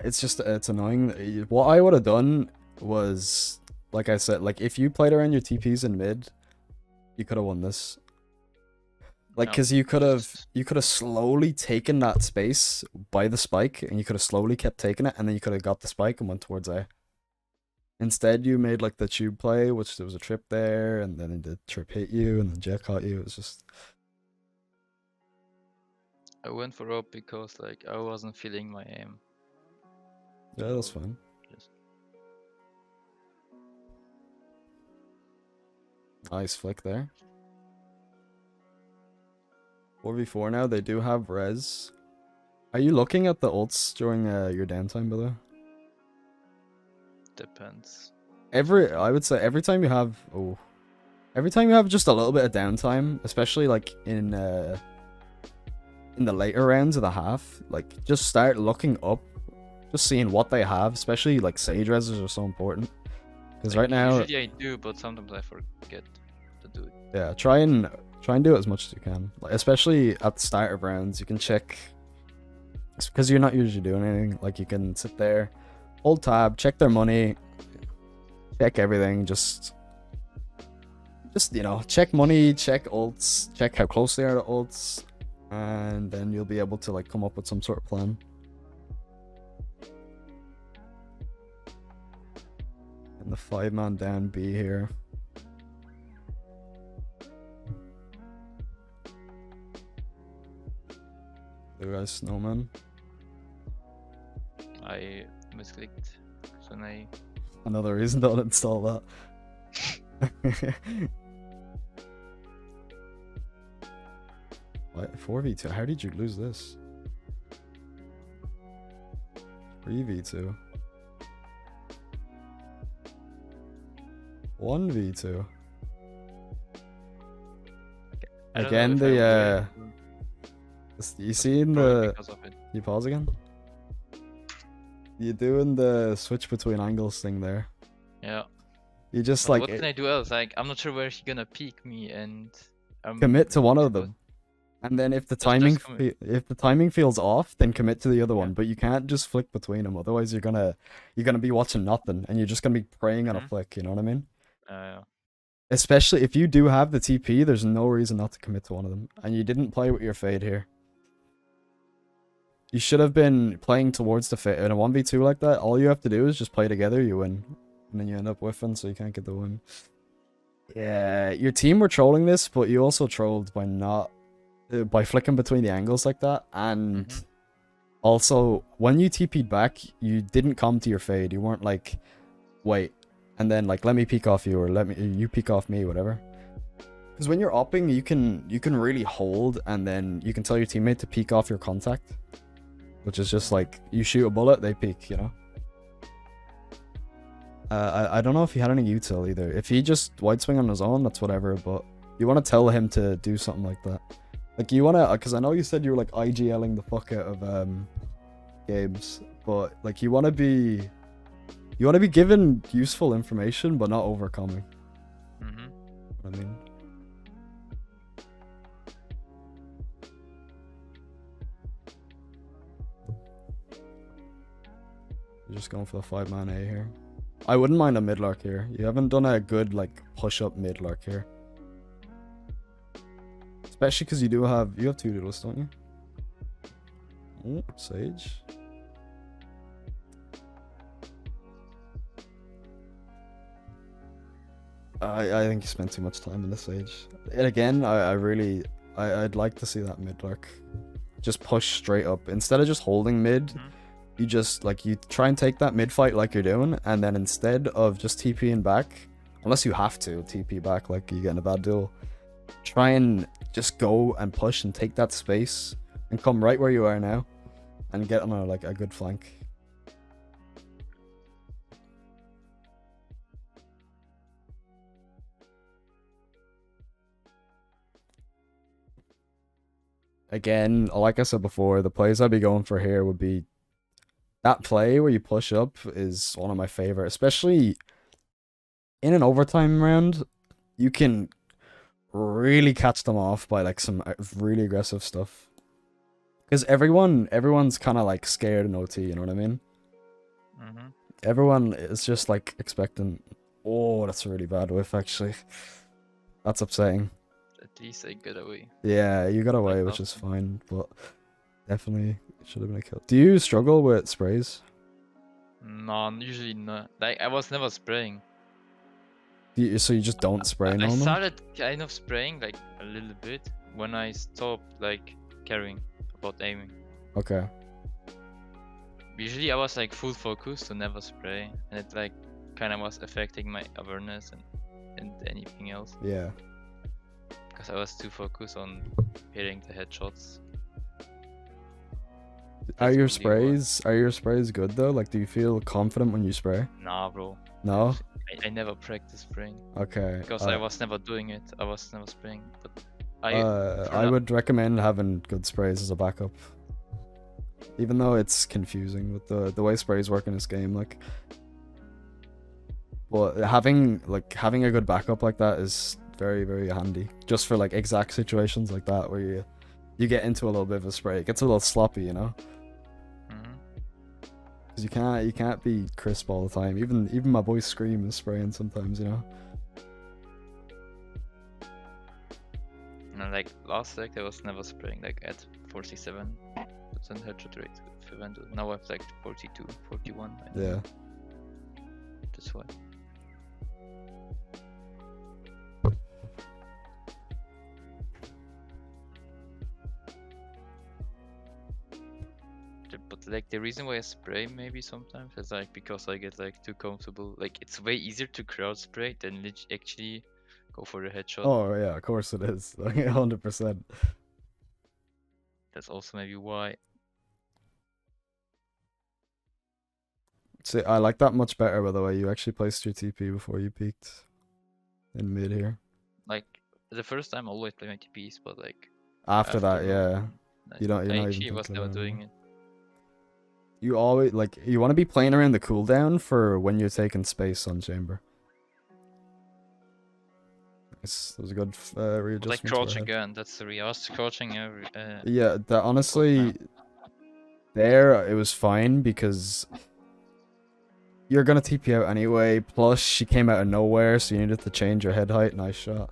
It's annoying. What I would have done was, like I said, like if you played around your TPs in mid, you could have won this. Like, No, cause you could have slowly taken that space by the spike, and you could have slowly kept taking it, and then you could have got the spike and went towards A. Instead, you made like the tube play, which there was a trip there, and then the trip hit you, and then Jet caught you. It was just I went for up because like I wasn't feeling my aim. yeah, that's fine. Just Nice flick there. 4v4 now. They do have res. Are you looking at the ults during your downtime, by the way? depends. I would say every time you have just a little bit of downtime, especially like in the later rounds of the half, like just start looking up, just seeing what they have, especially like Sage reses are so important. Because Like, right now, usually I do, but sometimes I forget to do it. yeah, try and do it as much as you can. Like, especially at the start of rounds, you can check because you're not usually doing anything. Like you can sit there, hold tab, check their money, check everything. Just you know, check money, check ults, check how close they are to ults, and then you'll be able to like come up with some sort of plan. And the 5-man down B here. Blue guys snowman. I misclicked. So I Another reason to uninstall that. What? 4v2? How did you lose this? 3v2. 1v2. I don't know Again, if I the will you seen probably the because of it. you pause again? You doing the switch between angles thing there. Yeah. You just But like what can I do else? Like I'm not sure where he's gonna peek me and commit to one of but- them. And then if the Just timing commit. if the timing feels off, then commit to the other one. Yeah. But you can't just flick between them. Otherwise, you're gonna be watching nothing, and you're just gonna be praying on a Mhm. flick. You know what I mean? Yeah. Especially if you do have the TP, there's no reason not to commit to one of them. And you didn't play with your fade here. You should have been playing towards the fade in a 1v2 like that. All you have to do is just play together. You win, and then you end up whiffing, so you can't get the win. Yeah, your team were trolling this, but you also trolled by not by flicking between the angles like that, and Mhm. also when you TP'd back, you didn't come to your fade. You weren't like, wait, and then like let me peek off you or you peek off me, whatever. Because when you're upping, you can really hold, and then you can tell your teammate to peek off your contact, which is just like you shoot a bullet, they peek, you know. I don't know if he had any util either. If he just wide swing on his own, that's whatever. But you want to tell him to do something like that. Like you want to, because I know you said you were like IGLing the fuck out of games, but like you want to be given useful information, but not overcoming. Mhm. I mean. You're just going for the 5-man A here. I wouldn't mind a mid lark here. You haven't done a good like push up mid lark here. Especially because you have 2 duelists, don't you? Oh, Sage. I think you spent too much time in the Sage. And again, I'd like to see that mid lark. Just push straight up. Instead of just holding mid, Mhm. you just like you try and take that mid fight like you're doing, and then instead of just TPing back, unless you have to TP back like you get in a bad duel, try and just go and push and take that space and come right where you are now and get on a good flank. Again, like I said before, the plays I'd be going for here would be that play where you push up is one of my favorite, especially in an overtime round. You can really catch them off by like some really aggressive stuff, because everyone's kind of like scared in OT. You know what I mean? Mhm. Everyone is just like expecting. Oh, that's a really bad whiff. Actually, that's upsetting. At least I got away. Yeah, you got away, which awesome. is fine, but definitely should have been a kill. Do you struggle with sprays? No, usually not. Like, I was never spraying. So you just don't spray I normally? started kind of spraying, like, a little bit, when I stopped, like, caring about aiming. Okay. Usually I was, like, full focus to never spray, and it, like, kind of was affecting my awareness and anything else. Yeah. Because I was too focused on hitting the headshots. Are That's your probably sprays good though? Like, do you feel confident when you spray? why. Nah, bro. No? I never practiced spraying. Okay. Because I was never doing it. I was never spraying. But I would recommend having good sprays as a backup. Even though it's confusing with the way sprays work in this game, like. But having a good backup like that is very, very handy. Just for like exact situations like that where you get into a little bit of a spray. It gets a little sloppy, you know? Because you can't be crisp all the time. Even my boy Scream is spraying sometimes, you know? And like last sec I was never spraying, like at 47% headshot rate with Vendor. Now I'm like 42, 41. Yeah. That's why. But like the reason why I spray maybe sometimes is like because I get like too comfortable. Like it's way easier to crowd spray than actually go for the headshot. Oh yeah, of course it is. 100%. That's also maybe why. See, I like that much better, by the way. You actually placed your TP before you peeked in mid here. Like the first time I always play my TPs, but like After that, yeah. like, You're not I even actually was thinking never about it doing anymore. it. You always you want to be playing around the cooldown for when you're taking space on chamber. Nice. That was a good readjustment. Like crouch again, that's the I was crouching every yeah, that honestly there it was fine because you're gonna TP out anyway, plus she came out of nowhere, so you needed to change your head height. Nice shot.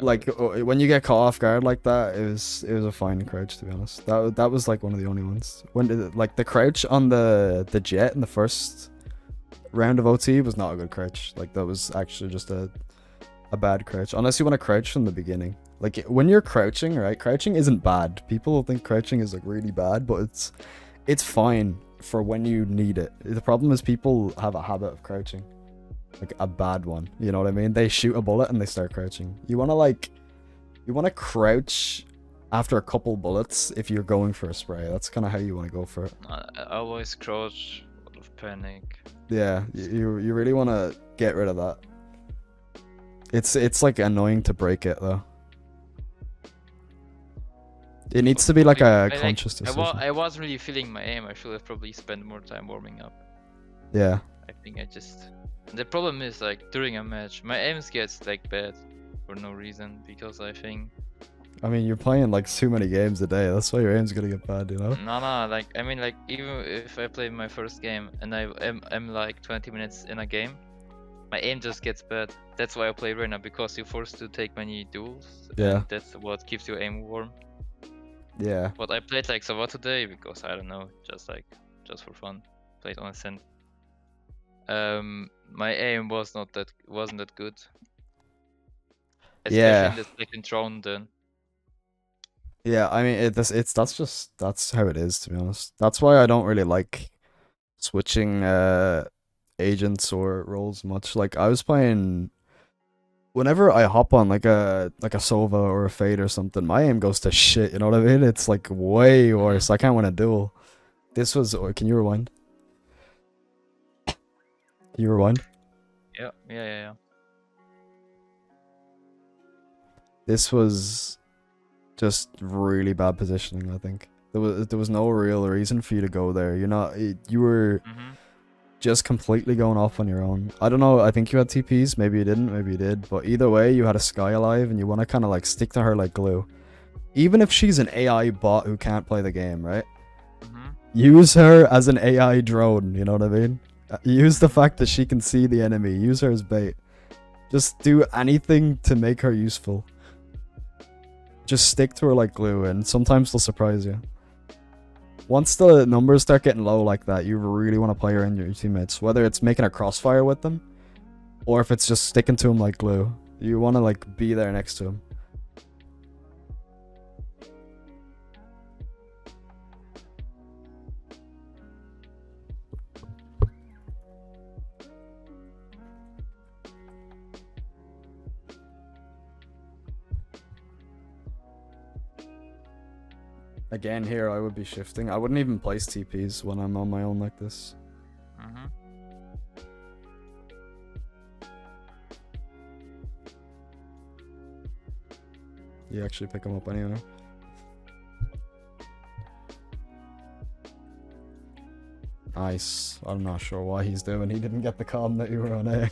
Like when you get caught off guard like that, it was a fine crouch, to be honest. That was like one of the only ones. When like the crouch on the jet in the first round of OT was not a good crouch. Like that was actually just a bad crouch. Unless you want to crouch from the beginning. Like when you're crouching, right? Crouching isn't bad. People think crouching is like really bad, but it's fine for when you need it. The problem is people have a habit of crouching. Like a bad one, you know what I mean? They shoot a bullet and they start crouching. You want to crouch after a couple bullets if you're going for a spray. That's kind of how you want to go for it. I always crouch out of panic. Yeah, you really want to get rid of that. It's like annoying to break it though. It needs to be like a conscious decision. I wasn't really feeling my aim. I should have probably spent more time warming up. Yeah. I think I just... The problem is like during a match, my aims gets like bad for no reason because I think... I mean, you're playing like too many games a day. That's why your aim's gonna get bad, you know? No, like I mean, like even if I play my first game and I'm like 20 minutes in a game, my aim just gets bad. That's why I play Reyna, because you're forced to take many duels. Yeah. And that's what keeps your aim warm. Yeah. But I played like Sava today because I don't know, just for fun. Played on Ascent. My aim wasn't that good. Especially Yeah. in the second round then. Yeah, I mean that's how it is, to be honest. That's why I don't really like switching agents or roles much. Like I was playing whenever I hop on like a Sova or a Fade or something, my aim goes to shit, you know what I mean? It's like way worse. I can't win a duel. This was can you rewind? Can you rewind? Yeah. This was just really bad positioning, I think. There was no real reason for you to go there. You were just completely going off on your own. I don't know, I think you had TPs, maybe you didn't, maybe you did, but either way, you had a Sky alive and you want to kind of like stick to her like glue. Even if she's an AI bot who can't play the game, right? Use her as an AI drone, you know what I mean? Use the fact that she can see the enemy, use her as bait. Just do anything to make her useful. Just stick to her like glue, and sometimes they'll surprise you. Once the numbers start getting low like that, you really want to play around your teammates. Whether it's making a crossfire with them, or if it's just sticking to them like glue. You want to like be there next to them. Again, here I would be shifting. I wouldn't even place TPs when I'm on my own like this. Mm-hmm. You actually pick them up anyway. Nice. I'm not sure why he's doing. He didn't get the comm that you were on A.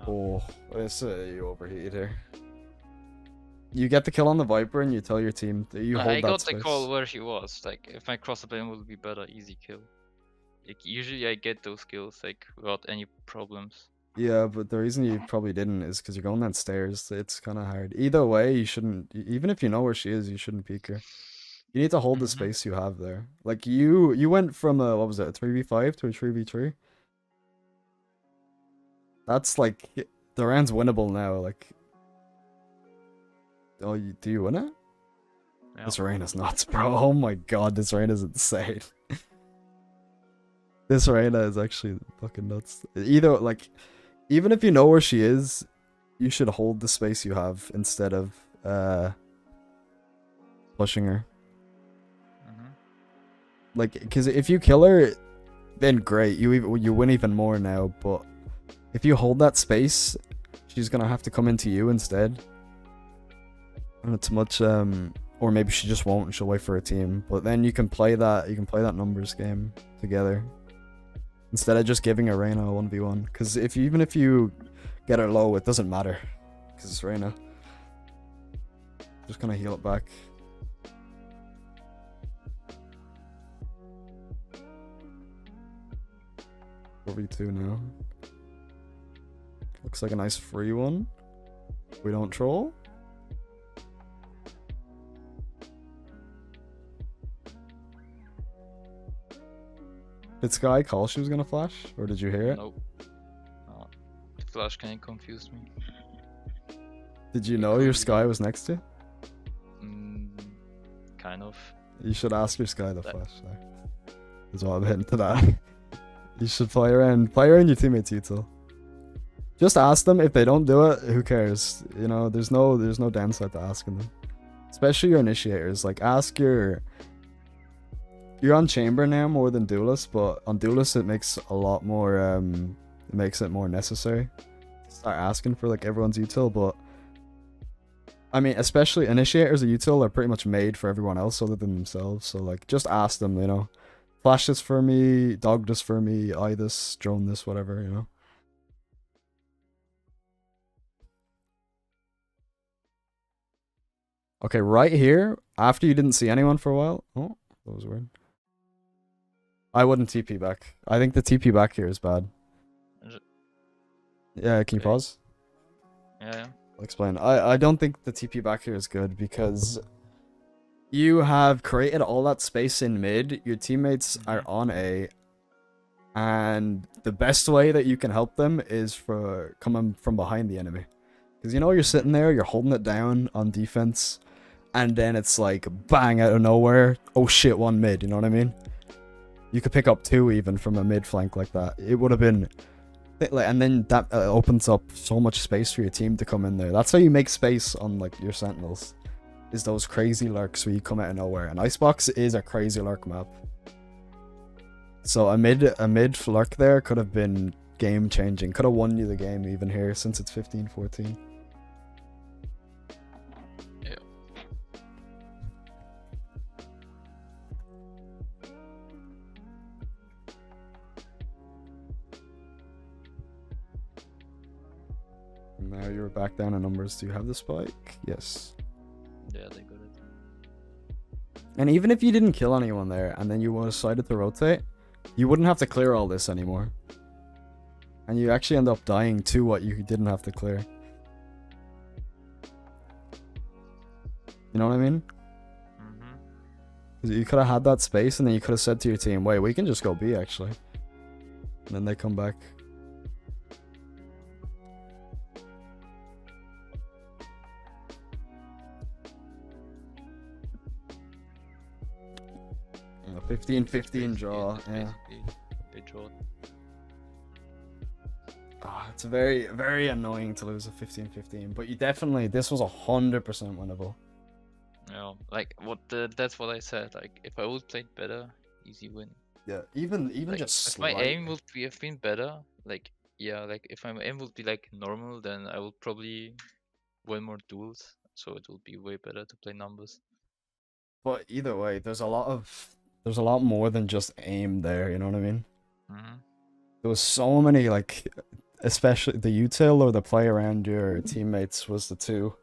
Oh, this you overheated here. You get the kill on the Viper and you tell your team that you hold I that got space. the call where he was. Like, if my cross lane would be better, easy kill. Like, usually I get those kills like without any problems. Yeah, but the reason you probably didn't is because you're going downstairs. It's kind of hard. Either way, you shouldn't. Even if you know where she is, you shouldn't peek her. You need to hold the space you have there. Like you went from a, what was it, a 3v5 to a 3v3. That's like, the round's winnable now. Like, oh, do you win it? Yeah. This rain is nuts, bro. Oh my god, this rain is insane. This Reina is actually fucking nuts. Either, like, even if you know where she is, you should hold the space you have instead of pushing her. Like, because if you kill her, then great, you win even more now. But if you hold that space, she's gonna have to come into you instead. And it's much or maybe she just won't and she'll wait for a team. But then you can play that numbers game together instead of just giving a Reyna a 1v1. Because even if you get her low, it doesn't matter because it's Reyna. Just gonna heal it back. V2 now. Looks like a nice free one. We don't troll. Did Sky call she was gonna flash? Or did you hear it? Nope. The flash kind of confused me. Did you know your Sky was next to you? Kind of. You should ask your Sky the flash there. Is what I'm hitting to that. You should play around your teammates util. Just ask them. If they don't do it, who cares? You know, there's no downside to asking them. Especially your initiators. Like, ask your... You're on chamber now more than duelist, but on duelist it makes a lot more, it makes it more necessary. Start asking for like everyone's util, but I mean, especially initiators of util are pretty much made for everyone else other than themselves. So like, just ask them, you know. Flash this for me, dog this for me, eye this, drone this, whatever, you know. Okay, right here, after you didn't see anyone for a while. Oh, that was weird. I wouldn't TP back. I think the TP back here is bad. Yeah, can you pause? Yeah. I'll explain. I don't think the TP back here is good because you have created all that space in mid, your teammates are on A, and the best way that you can help them is for coming from behind the enemy. Because you know you're sitting there, you're holding it down on defense, and then it's like, bang, out of nowhere, oh shit, one mid, you know what I mean? You could pick up two even from a mid flank like that. It would have been... And then that opens up so much space for your team to come in there. That's how you make space on like your sentinels. Is those crazy lurks where you come out of nowhere. And Icebox is a crazy lurk map. So a mid lurk there could have been game changing. Could have won you the game even here since it's 15-14. Yeah. Now you're back down in numbers. Do you have the spike? Yes. Yeah, they got it. And even if you didn't kill anyone there and then you decided to rotate, you wouldn't have to clear all this anymore. And you actually end up dying to what you didn't have to clear. You know what I mean? You could have had that space, and then you could have said to your team, "Wait, we can just go B actually." And then they come back. A 15-15 draw. Yeah. They draw. It's very, very annoying to lose a 15-15, but you definitely, this was 100% winnable. Yeah, like that's what I said. Like if I would played better, easy win. Yeah, even Like, just if my aim slightly. would have been better, like yeah, like if my aim would be like normal, then I would probably win more duels. So it would be way better to play numbers. But either way, there's a lot more than just aim there, you know what I mean? Mm-hmm. There was so many, like, especially the util or the play around your teammates was the two.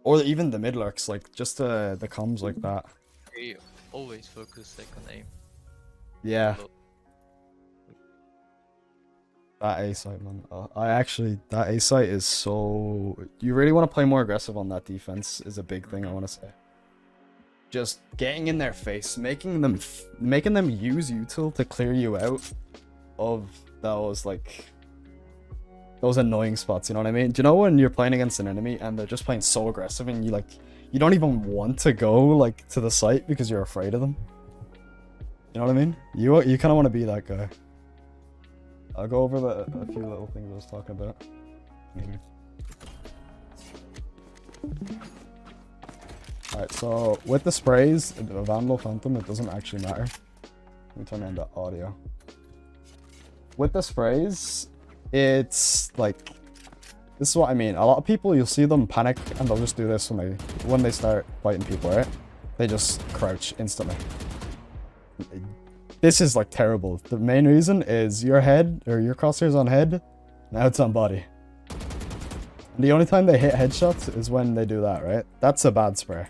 Or even the mid lurks, like, just the comms like that. They always focus like on aim. Yeah, a lot. that A site, man. That A site is so... You really want to play more aggressive on that defense is a big thing, I want to say. Just getting in their face, making them use util to clear you out of those, like, those annoying spots, you know what I mean? Do you know when you're playing against an enemy and they're just playing so aggressive and you don't even want to go, like, to the site because you're afraid of them? You know what I mean? You kind of want to be that guy. I'll go over a few little things I was talking about. Alright, so with the sprays, the Vandal Phantom, it doesn't actually matter. Let me turn on the audio. With the sprays, it's like, this is what I mean. A lot of people, you'll see them panic and they'll just do this when they start fighting people, right? They just crouch instantly. This is like terrible. The main reason is your head, or your crosshair's on head, now it's on body. And the only time they hit headshots is when they do that, right? That's a bad spray.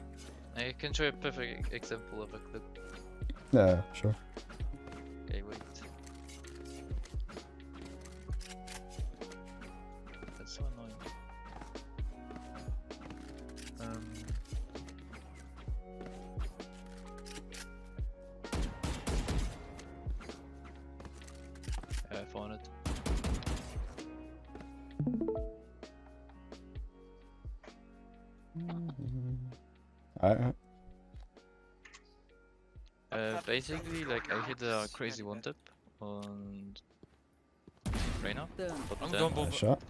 I can show you a perfect example of a clip. Yeah, sure. Okay, wait. That's so annoying. Yeah, I found it. Alright. Basically, like I hit a crazy one tap on Reyna, but then Shot.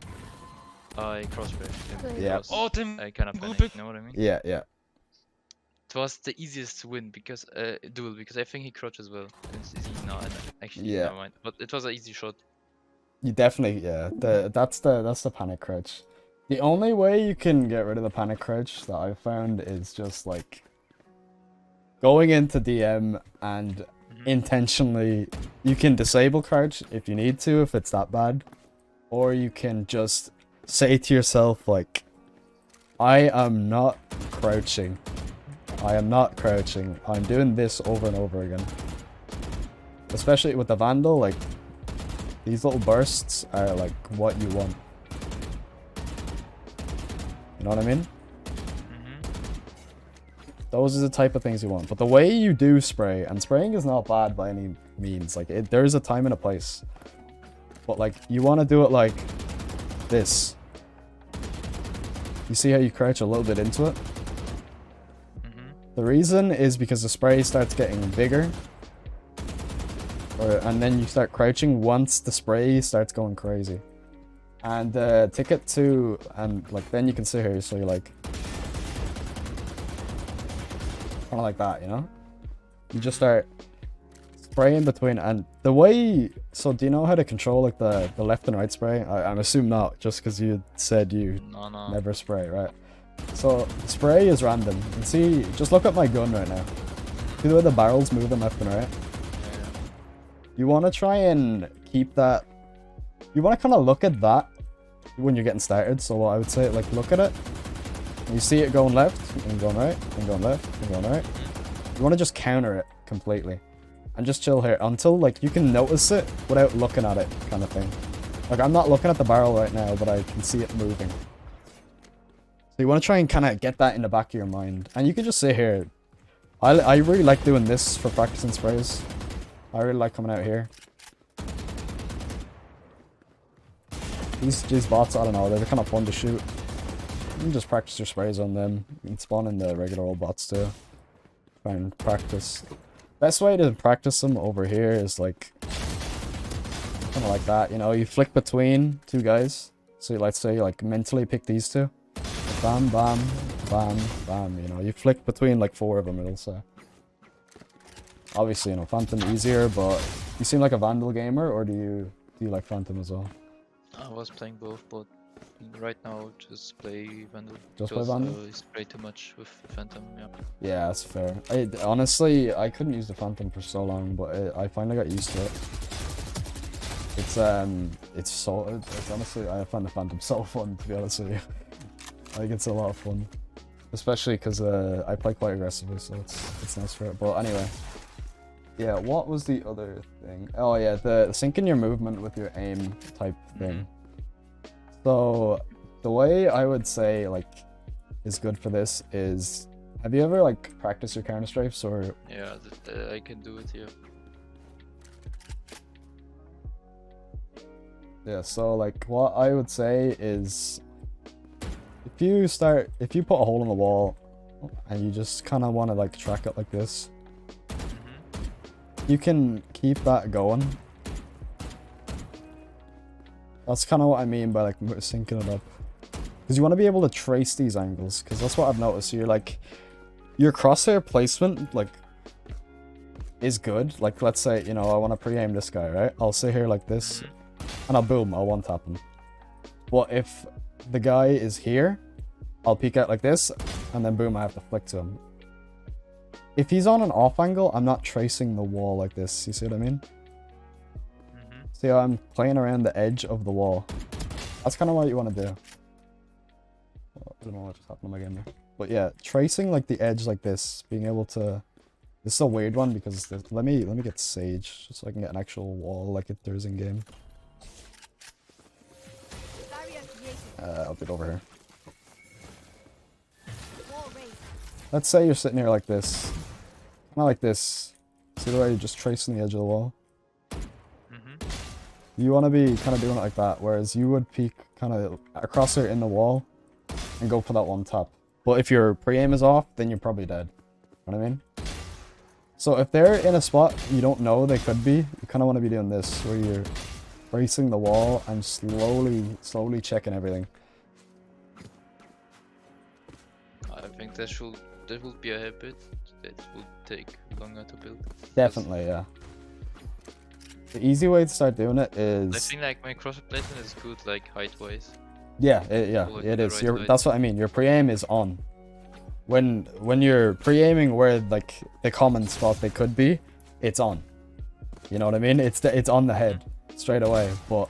I crosshair him. Yeah. because I kind of panicked, you know what I mean? Yeah, yeah. It was the easiest to win because duel because I think he crouched as well. It's easy now, actually, Yeah. never mind. But it was an easy shot. You definitely, yeah. That's the panic crouch. The only way you can get rid of the panic crouch that I've found is just like going into DM and intentionally, you can disable crouch if you need to, if it's that bad, or you can just say to yourself like, I am not crouching. I am not crouching. I'm doing this over and over again. Especially with the Vandal, like, these little bursts are like what you want. You know what I mean? Those are the type of things you want. But the way you do spray, and spraying is not bad by any means. Like, there's a time and a place. But, like, you want to do it like this. You see how you crouch a little bit into it? The reason is because the spray starts getting bigger. And then you start crouching once the spray starts going crazy. And the ticket to, and like then you can sit here, so you're like, kind of like that, you know? You just start spraying between, and the way, so do you know how to control like the left and right spray? I'm assuming not, just because you said you never spray, right? So spray is random. And see, just look at my gun right now. See the way the barrel's moving left and right? You want to try and keep that, you want to kind of look at that when you're getting started. So what I would say, like, look at it. And you see it going left, and going right, and going left, and going right. You want to just counter it completely. And just chill here until, like, you can notice it without looking at it, kind of thing. Like, I'm not looking at the barrel right now, but I can see it moving. So you want to try and kind of get that in the back of your mind. And you can just sit here. I really like doing this for practicing sprays. I really like coming out here. These bots, I don't know, they're kind of fun to shoot. You can just practice your sprays on them. You can spawn in the regular old bots too. Try and practice. Best way to practice them over here is like kind of like that, you know, you flick between two guys. So let's say you like mentally pick these two. Bam, bam, bam, bam, you know, you flick between like 4 of them, it'll say. Obviously, you know, Phantom easier, but you seem like a Vandal gamer, or do you like Phantom as well? I was playing both, but right now just play Vandal. Just play because, Vandal? I spray too much with Phantom, yeah. Yeah, that's fair. Honestly, I couldn't use the Phantom for so long, but I finally got used to it. It's honestly, I find the Phantom so fun, to be honest with you. I think it's a lot of fun. Especially because I play quite aggressively, so it's nice for it. But anyway. Yeah, what was the other thing? Oh yeah, the syncing your movement with your aim type thing. So the way I would say like is good for this is, have you ever like practiced your counter strafes or? Yeah, I can do it here. Yeah, so like what I would say is, if you put a hole in the wall and you just kind of want to like track it like this, you can keep that going. That's kind of what I mean by like syncing it up. Because you want to be able to trace these angles, because that's what I've noticed. You're like, your crosshair placement like is good. Like let's say, you know, I want to pre-aim this guy, right? I'll sit here like this and I'll boom, I'll one tap him. But if the guy is here, I'll peek out like this and then boom, I have to flick to him. If he's on an off angle, I'm not tracing the wall like this. You see what I mean? See how I'm playing around the edge of the wall. That's kind of what you want to do. I don't know what just happened to my game there. But yeah, tracing like the edge like this, being able to... This is a weird one because let me get Sage just so I can get an actual wall like if there's in game. I'll get over here. Let's say you're sitting here like this. Kind of like this. See the way you're just tracing the edge of the wall? You want to be kind of doing it like that, whereas you would peek kind of across there in the wall and go for that one tap. But if your pre-aim is off, then you're probably dead. You know what I mean? So if they're in a spot you don't know they could be, you kind of want to be doing this, where you're tracing the wall and slowly checking everything. I think that would be a habit that would take longer to build. Definitely, yeah. The easy way to start doing it is... I think like my crosshair placement is good, like height-wise. Yeah, it is. That's what I mean. Your pre-aim is on. When you're pre-aiming where like the common spot they could be, it's on. You know what I mean? It's on the head straight away. But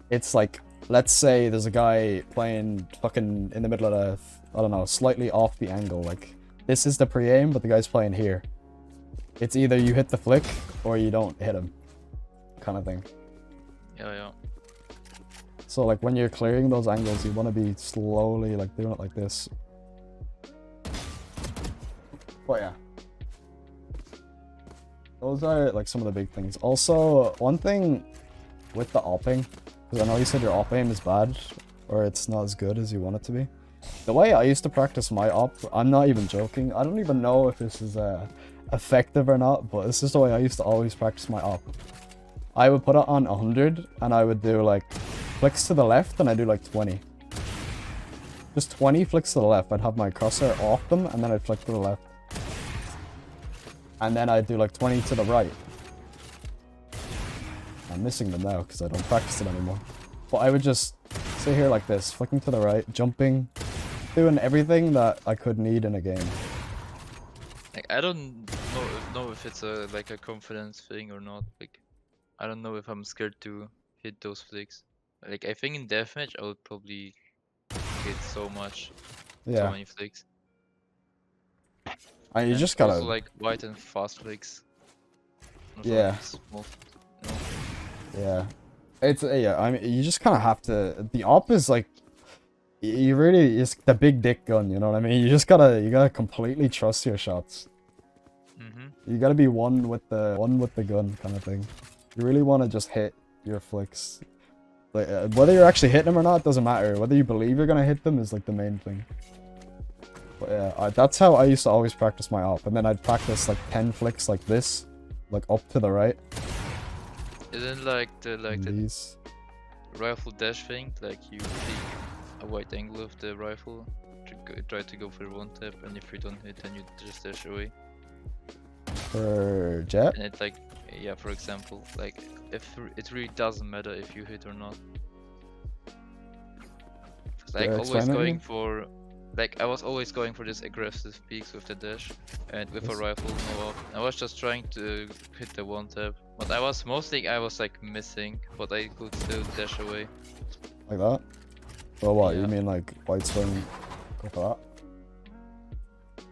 it's like, let's say there's a guy playing fucking in the middle of the, I don't know, slightly off the angle. Like this is the pre-aim, but the guy's playing here. It's either you hit the flick or you don't hit him, kind of thing. Yeah. So like when you're clearing those angles, you want to be slowly like doing it like this. But yeah, those are like some of the big things. Also, one thing with the opping, because I know you said your op aim is bad, or it's not as good as you want it to be. The way I used to practice my op, I'm not even joking. I don't even know if this is effective or not, but this is the way I used to always practice my op. I would put it on 100 and I would do like flicks to the left and I do like 20. Just 20 flicks to the left. I'd have my crosshair off them and then I'd flick to the left. And then I'd do like 20 to the right. I'm missing them now because I don't practice it anymore. But I would just sit here like this, flicking to the right, jumping, doing everything that I could need in a game. Like I don't know if it's a like a confidence thing or not. Like I don't know if I'm scared to hit those flicks. Like I think in deathmatch I would probably hit so many flicks. And you And just gotta... also like wide and fast flicks. Not Yeah. like small, you know? Yeah. It's, yeah, I mean, you just kind of have to... The op is like... You really... It's the big dick gun, you know what I mean? You just gotta... You gotta completely trust your shots. You gotta be one with the gun kind of thing. You really want to just hit your flicks. Like whether you're actually hitting them or not doesn't matter. Whether you believe you're gonna hit them is like the main thing. But yeah, that's how I used to always practice my op, and then I'd practice like 10 flicks like this, like up to the right. Isn't like the These. rifle dash thing, like you take a wide angle of the rifle, try to go for one tap, and if you don't hit, then you just dash away. For Jet? And it like, yeah, for example, like if it really doesn't matter if you hit or not. Like always going for, like I was always going for this aggressive peaks with the dash, and with a rifle no off. I was just trying to hit the one tap, but I was like missing, but I could still dash away. Like that? Well, what? Yeah. You mean like wide swing? Go for that?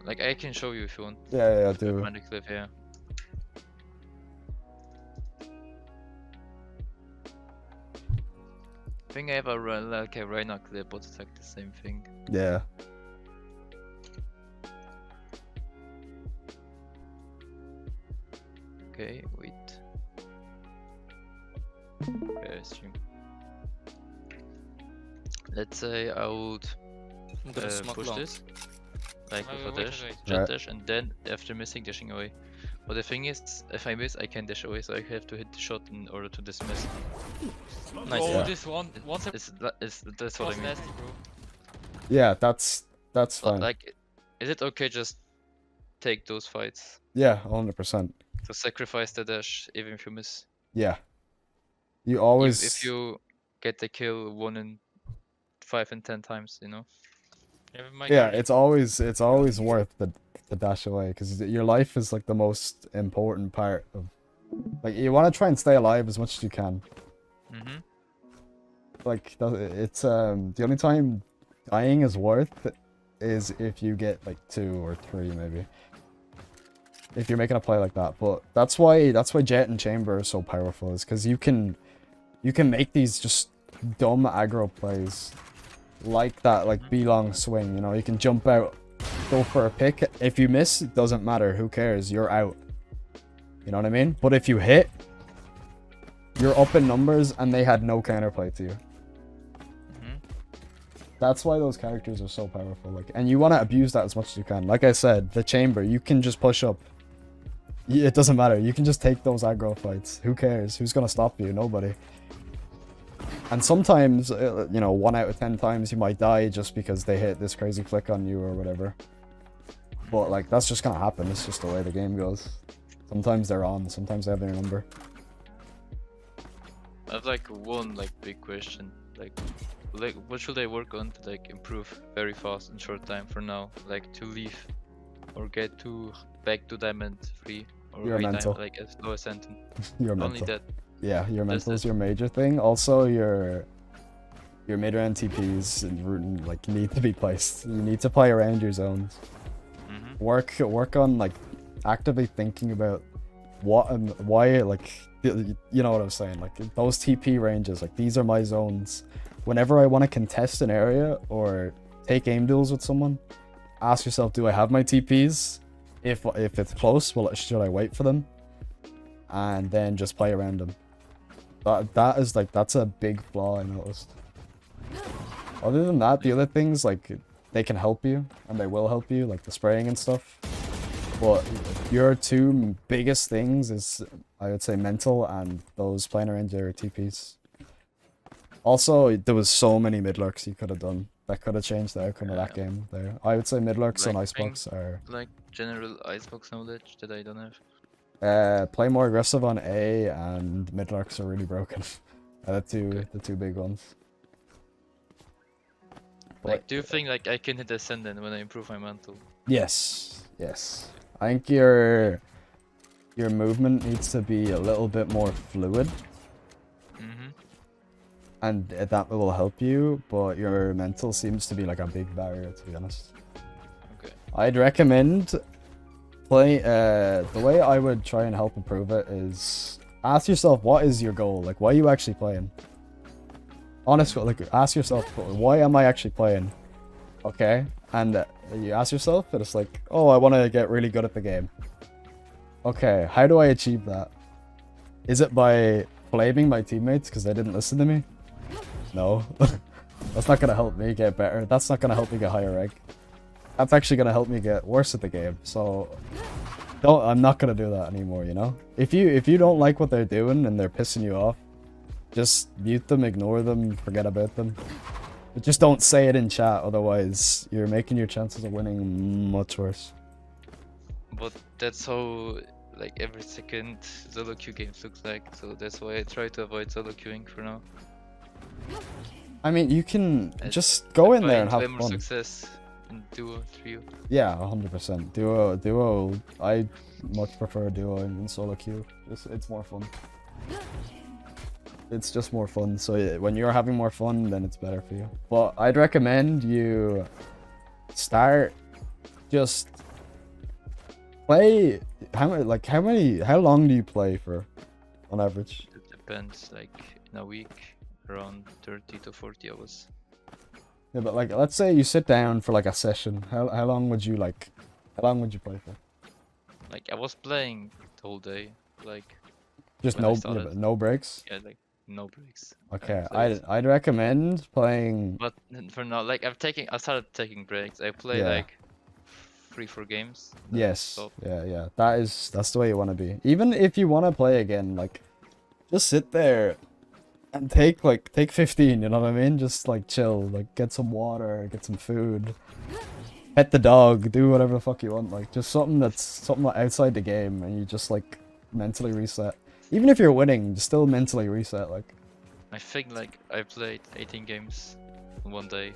Like I can show you if you want. Yeah, do. Find a clip here. I think I have a like a Rhino clip, but it's like the same thing. Yeah. Okay, wait. Okay, stream. Let's say I would push this, like with a dash, jet dash, and then after missing, dashing away. But the thing is, if I miss, I can dash away, so I have to hit the shot in order to dismiss. Nice. Oh, Yeah. this one, once That's what I mean. nasty, bro. Yeah, that's But fine. like, is it okay just take those fights Yeah, 100%. to sacrifice the dash even if you miss? Yeah. You always. If you get the kill 1 in 5 and 10 times, you know. Yeah, it's always worth the dash away, because your life is like the most important part of. Like you want to try and stay alive as much as you can. Mhm. Like it's the only time dying is worth is if you get like 2 or 3 maybe. If you're making a play like that, but that's why Jet and Chamber are so powerful, is because you can make these just dumb aggro plays like that, like B-long swing, you know, you can jump out, go for a pick. If you miss, it doesn't matter, who cares, you're out. You know what I mean? But if you hit, you're up in numbers and they had no counterplay to you. That's why those characters are so powerful, like, and you want to abuse that as much as you can. Like I said, the Chamber, you can just push up. It doesn't matter, you can just take those aggro fights. Who cares? Who's gonna stop you? Nobody. And sometimes, you know, 1 out of 10 times you might die just because they hit this crazy flick on you or whatever. But like, that's just gonna happen. It's just the way the game goes. Sometimes they're on, sometimes they have their number. I have like one like big question, like what should I work on to like improve very fast in short time for now? Like to leave or get back to diamond 3 or Your 3 mental. like as low as sentence. Your Only mental. that. Yeah, your That's mental is it. your major thing. Also, your mid-range TPs like need to be placed. You need to play around your zones. Work on like actively thinking about what and why, like, you know what I'm saying, like those TP ranges, like these are my zones. Whenever I want to contest an area or take aim duels with someone, ask yourself, do I have my TPs? If it's close, well, should I wait for them? And then just play around them. That's a big flaw I noticed. Other than that, the other things, like, they can help you, and they will help you, like the spraying and stuff. But your 2 biggest things is, I would say, mental and those playing around your TPs. Also, there was so many mid lurks you could have done that could have changed the outcome of that game there. I would say mid lurks on Icebox are... Like general Icebox knowledge that I don't have. Play more aggressive on A, and mid lurks are really broken. The two big ones. Like, do you think like I can hit Ascendant when I improve my mantle? Yes. I think your movement needs to be a little bit more fluid. And that will help you, but your mental seems to be like a big barrier, to be honest. Okay. I'd recommend play. The way I would try and help improve it is ask yourself, what is your goal? Like, why are you actually playing? Honestly, like, ask yourself, why am I actually playing? Okay, and you ask yourself, and it's like, oh, I want to get really good at the game. Okay, how do I achieve that? Is it by blaming my teammates because they didn't listen to me? No. That's not gonna help me get better. That's not gonna help me get higher rank. That's actually gonna help me get worse at the game. So I'm not gonna do that anymore, you know? If you don't like what they're doing and they're pissing you off, just mute them, ignore them, forget about them. But just don't say it in chat, otherwise you're making your chances of winning much worse. But that's how like every second solo queue games looks like, so that's why I try to avoid solo queuing for now. I mean, you can And just go in I there and find have way more fun. success in duo, trio. Yeah, 100%. Duo, I much prefer duo in solo queue. It's more fun. It's just more fun, so when you're having more fun, then it's better for you. But I'd recommend you start just play. How long do you play for on average? It depends, like in a week, around 30 to 40 hours. Yeah, but like, let's say you sit down for like a session. How long would you play for? Like I was playing the whole day, like Just when I no, started. but no breaks. Yeah, like no breaks. I Okay, played. I'd recommend playing. But for now, like I started taking breaks. I play Yeah. like 3-4 games. then Yes, stop. yeah. That's the way you want to be. Even if you want to play again, like, just sit there and take 15. You know what I mean? Just like chill, like get some water, get some food, pet the dog, do whatever the fuck you want. Like just something outside the game, and you just like mentally reset. Even if you're winning, just still mentally reset. Like, I think like I played 18 games in one day.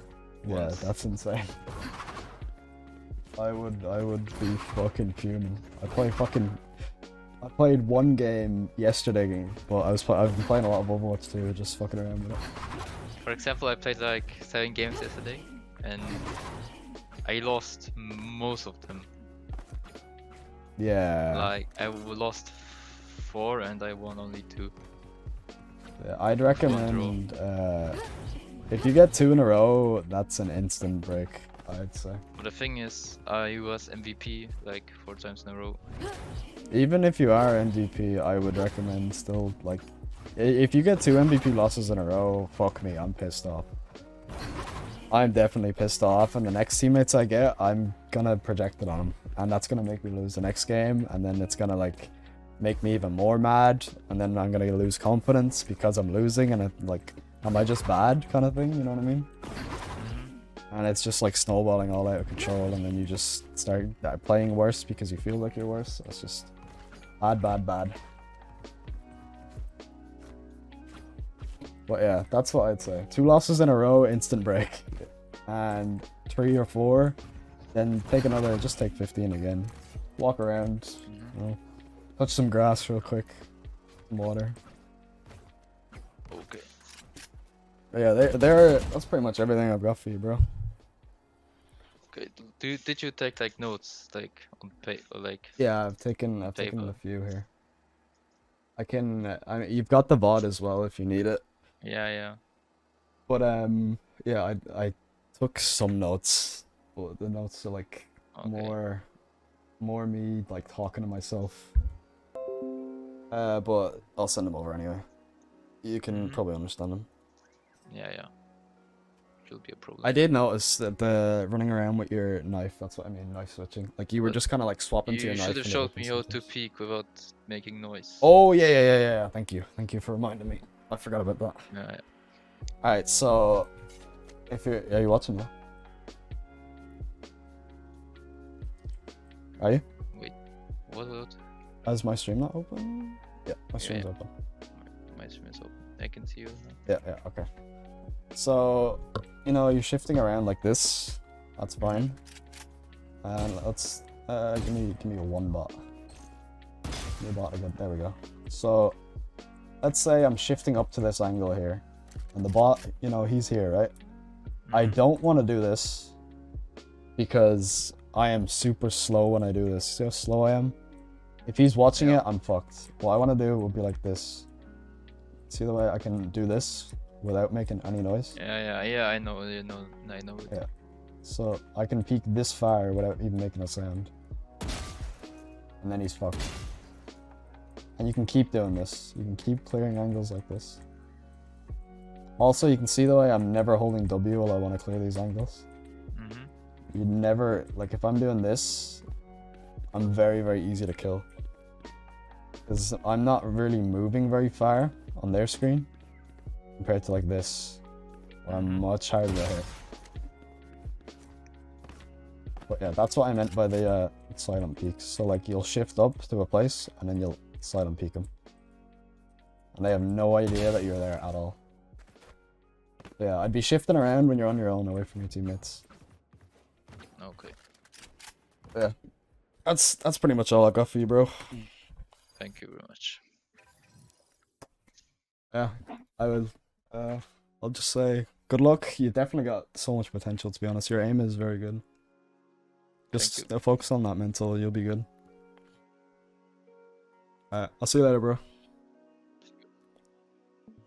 yeah, once. that's insane. I would be fucking fuming. I played one game yesterday, but I've been playing a lot of Overwatch too, just fucking around with it. For example, I played like 7 games yesterday, and I lost most of them. Yeah. Like I lost 4 and I won only 2. Yeah, I'd recommend if you get 2 in a row, that's an instant break, I'd say. But the thing is, I was MVP like 4 times in a row. Even if you are MVP, I would recommend still, like, if you get 2 MVP losses in a row, fuck me, I'm pissed off. I'm definitely pissed off, and the next teammates I get, I'm gonna project it on them, and that's gonna make me lose the next game, and then it's gonna like make me even more mad, and then I'm gonna lose confidence because I'm losing, and like, am I just bad kind of thing, you know what I mean? And it's just like snowballing all out of control, and then you just start playing worse because you feel like you're worse. It's just bad. But yeah, that's what I'd say. 2 losses in a row, instant break. And 3 or 4, then just take 15 again. Walk around, you know, touch some grass real quick, some water. Okay. But yeah, that's pretty much everything I've got for you, bro. Okay. Did you take like notes like on paper, like? Yeah, I've taken a Paper. few here. I mean, you've got the VOD as well if you need it. Yeah. But yeah, I took some notes, but the notes are like Okay. more me like talking to myself. But I'll send them over anyway. You can probably understand them. Yeah. Should be a problem. I did notice that the running around with your knife, that's what I mean, knife switching. Like you were But just kind of like swapping to your You knife. should have and showed everything me how to sometimes. peek without making noise. Oh yeah. Thank you for reminding me. I forgot about that. Yeah. Alright, so are you watching now? Are you? Wait. What? Is my stream not open? Yeah, my stream's Yeah. open. My stream is open. I can see you now. Yeah, okay. So, you know, you're shifting around like this. That's fine. And let's give me a 1 bot. Give me a bot again. There we go. So, let's say I'm shifting up to this angle here, and the bot, you know, he's here, right? I don't want to do this because I am super slow when I do this. See how slow I am? If he's watching it, I'm fucked. What I want to do will be like this. See the way I can do this without making any noise? Yeah. I know. I know it. Yeah. So I can peek this far without even making a sound. And then he's fucked. And you can keep doing this. You can keep clearing angles like this. Also, you can see the way I'm never holding W while I want to clear these angles. You never, like if I'm doing this, I'm very, very easy to kill. Because I'm not really moving very far on their screen compared to like this, where I'm much harder to hit. But yeah, that's what I meant by the silent peeks. So like you'll shift up to a place and then you'll silent peek them. And they have no idea that you're there at all. So yeah, I'd be shifting around when you're on your own away from your teammates. Okay. Yeah. That's pretty much all I got for you, bro. Thank you very much. Yeah, I will. I'll just say good luck. You definitely got so much potential, to be honest. Your aim is very good. Just focus on that mental. You'll be good. Alright, I'll see you later, bro.